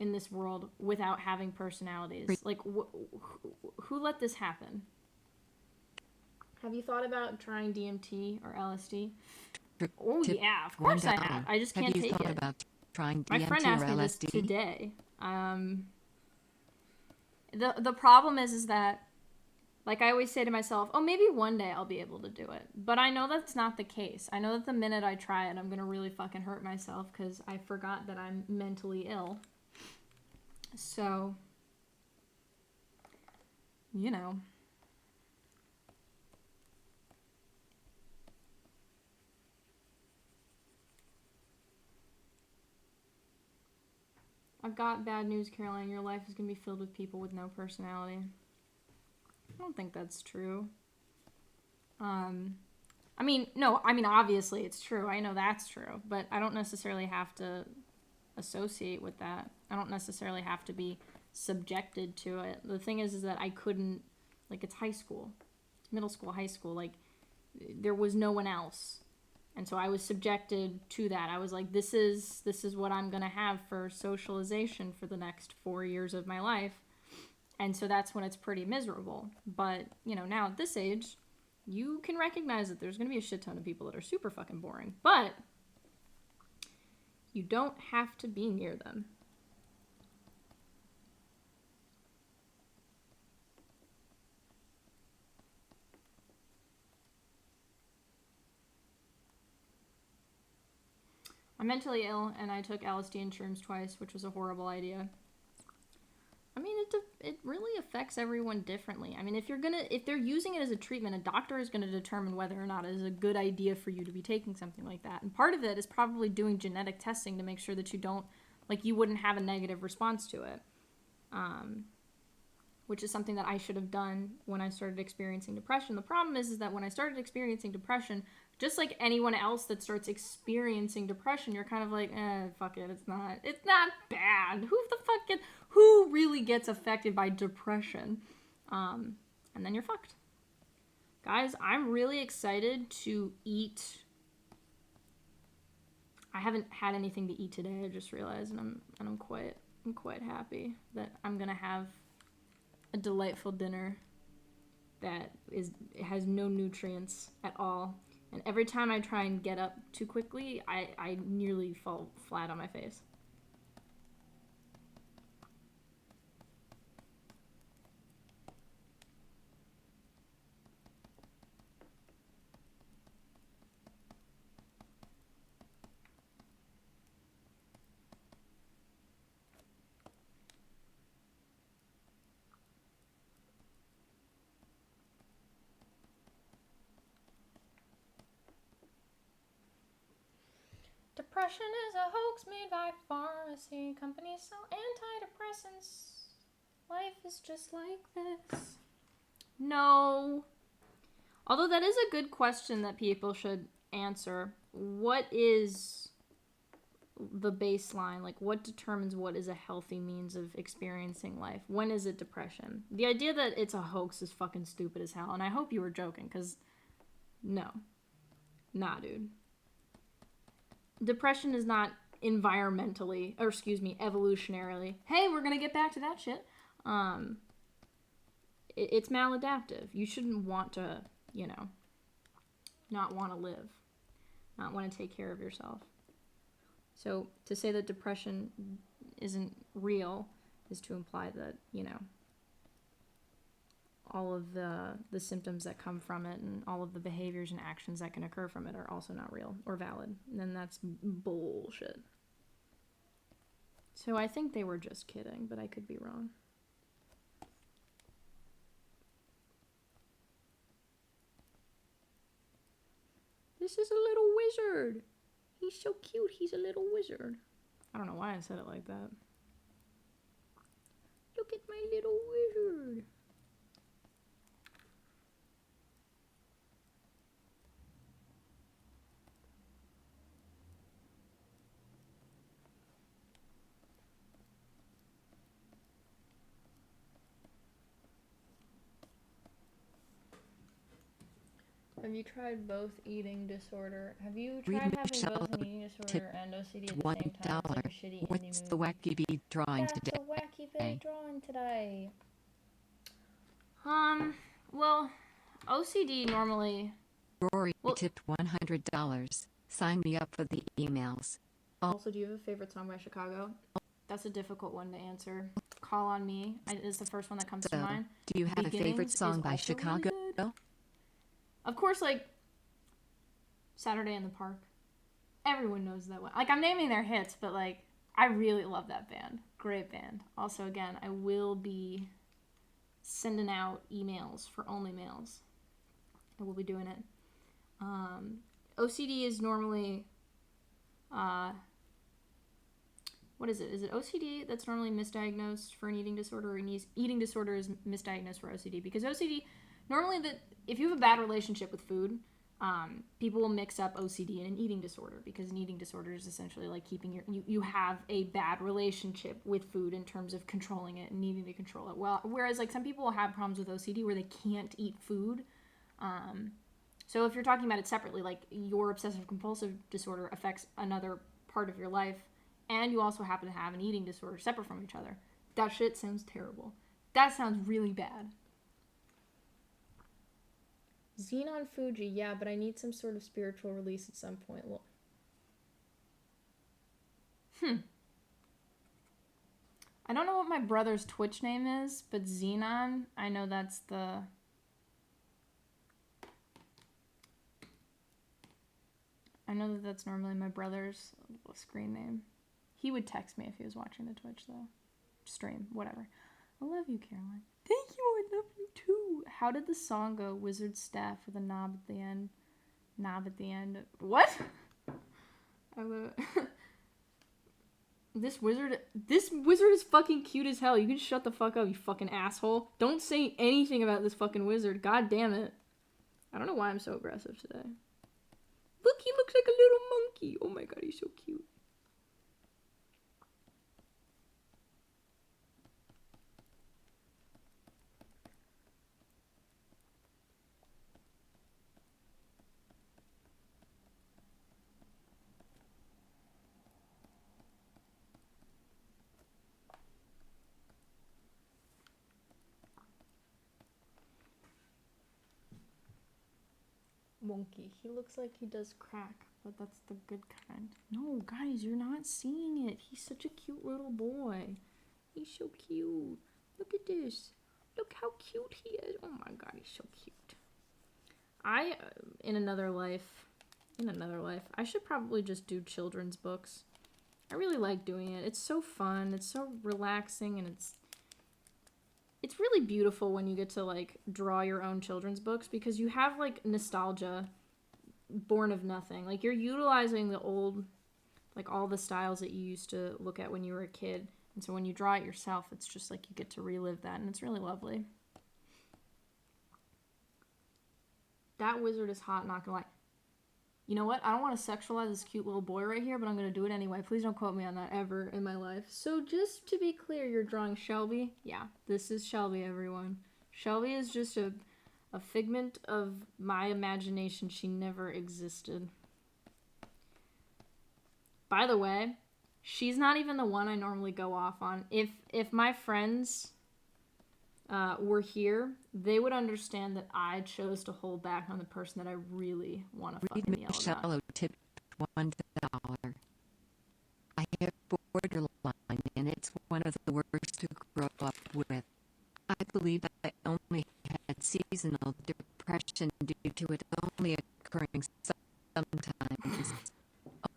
in this world without having personalities? Like, who let this happen? Have you thought about trying DMT or LSD? Oh yeah, of course I have. I just can't take it. Have you thought about trying DMT or LSD? My friend asked me this today. The problem is that, like, I always say to myself, oh, maybe one day I'll be able to do it. But I know that's not the case. I know that the minute I try it, I'm gonna really fucking hurt myself because I forgot that I'm mentally ill. So, you know. I've got bad news, Caroline. Your life is going to be filled with people with no personality. I don't think that's true. Obviously it's true. I know that's true. But I don't necessarily have to associate with that. I don't necessarily have to be subjected to it. The thing is that I couldn't, like, it's high school. It's middle school, high school. Like, there was no one else. And so I was subjected to that. I was like, this is what I'm going to have for socialization for the next 4 years of my life. And so that's when it's pretty miserable. But, you know, now at this age, you can recognize that there's going to be a shit ton of people that are super fucking boring. But you don't have to be near them. I'm mentally ill, and I took LSD and shrooms twice, which was a horrible idea. I mean, it really affects everyone differently. I mean, if they're using it as a treatment, a doctor is going to determine whether or not it is a good idea for you to be taking something like that. And part of it is probably doing genetic testing to make sure that you wouldn't have a negative response to it. Which is something that I should have done when I started experiencing depression. The problem is that when I started experiencing depression, just like anyone else that starts experiencing depression, you're kind of like, fuck it, it's not bad. Who really gets affected by depression? And then you're fucked. Guys, I'm really excited to eat. I haven't had anything to eat today, I just realized, and I'm quite happy that I'm gonna have a delightful dinner that has no nutrients at all. And every time I try and get up too quickly, I nearly fall flat on my face. Depression is a hoax made by pharmacy companies sell antidepressants. Life is just like this. No. Although that is a good question that people should answer. What is the baseline? Like, what determines what is a healthy means of experiencing life? When is it depression? The idea that it's a hoax is fucking stupid as hell, and I hope you were joking, because no. Nah, dude. Depression is not evolutionarily. Hey, we're gonna get back to that shit. It's maladaptive. You shouldn't want to, not want to live, not want to take care of yourself. So to say that depression isn't real is to imply that, all of the symptoms that come from it and all of the behaviors and actions that can occur from it are also not real or valid, then that's bullshit. So I think they were just kidding, but I could be wrong. This is a little wizard. He's so cute. He's a little wizard. I don't know why I said it like that. Look at my little wizard. Have you tried both eating disorder? Have you tried having both an eating disorder and OCD at the same time? It's like a shitty What's the wacky bead drawing today? That's a wacky bead drawing today. Well, OCD normally... Rory tipped $100. Sign me up for the emails. Also, do you have a favorite song by Chicago? That's a difficult one to answer. Call on Me is the first one that comes to mind. Do you have a favorite song by Chicago? Really of course, like, Saturday in the Park. Everyone knows that one. Like, I'm naming their hits, but, like, I really love that band. Great band. Also, again, I will be sending out emails for only males. I will be doing it. OCD is normally, what is it? Is it OCD that's normally misdiagnosed for an eating disorder, or an eating disorder is misdiagnosed for OCD? Because OCD, normally if you have a bad relationship with food, people will mix up OCD and an eating disorder, because an eating disorder is essentially like keeping you have a bad relationship with food in terms of controlling it and needing to control it. Well, whereas like some people will have problems with OCD where they can't eat food. So if you're talking about it separately, like your obsessive compulsive disorder affects another part of your life, and you also happen to have an eating disorder separate from each other, that shit sounds terrible. That sounds really bad. Xenon Fuji, yeah, but I need some sort of spiritual release at some point. Well, I don't know what my brother's Twitch name is, but Xenon, I know that's that's normally my brother's screen name. He would text me if he was watching the Twitch, though. Stream, whatever. I love you, Caroline. Thank you, I love you too. How did the song go? Wizard staff with a knob at the end. Knob at the end. What? I love it. This wizard is fucking cute as hell. You can shut the fuck up, you fucking asshole. Don't say anything about this fucking wizard. God damn it. I don't know why I'm so aggressive today. Look, he looks like a little monkey. Oh my god, he's so cute. Monkey. He looks like he does crack, but that's the good kind. No, guys, you're not seeing it. He's such a cute little boy. He's so cute. Look at this. Look how cute he is. Oh my god, he's so cute. In another life, I should probably just do children's books. I really like doing it. It's so fun. It's so relaxing, and it's really beautiful when you get to, like, draw your own children's books, because you have, like, nostalgia born of nothing. Like, you're utilizing the old, like, all the styles that you used to look at when you were a kid. And so when you draw it yourself, it's just, like, you get to relive that, and it's really lovely. That wizard is hot, not gonna lie. You know what? I don't want to sexualize this cute little boy right here, but I'm going to do it anyway. Please don't quote me on that ever in my life. So just to be clear, you're drawing Shelby. Yeah, this is Shelby, everyone. Shelby is just a figment of my imagination. She never existed. By the way, she's not even the one I normally go off on. If my friends were here, they would understand that I chose to hold back on the person that I really want to fucking yell about. Michelle tipped $1. I have borderline, and it's one of the worst to grow up with. I believe I only had seasonal depression due to it only occurring sometimes,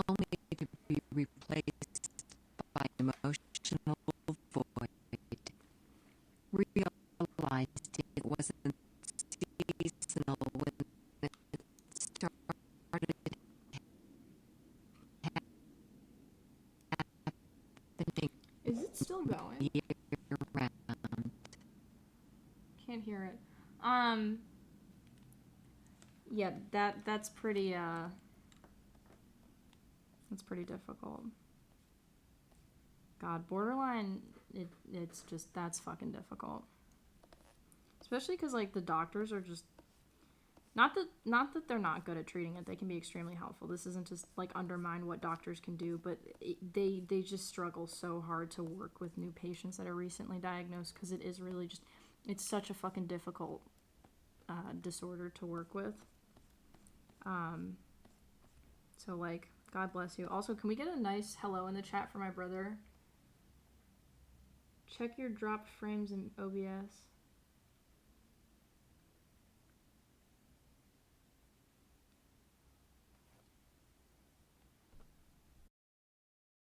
only to be replaced by emotional void. Realized it wasn't seasonal when it started happening Is it still going? year-round. Can't hear it. Yeah, that's pretty difficult. God, borderline, it's just, that's fucking difficult. Especially because, like, the doctors are just, not that they're not good at treating it. They can be extremely helpful. This isn't just, like, undermine what doctors can do, but they just struggle so hard to work with new patients that are recently diagnosed, because it is really just, it's such a fucking difficult disorder to work with. So, like, God bless you. Also, can we get a nice hello in the chat for my brother? Check your dropped frames in OBS.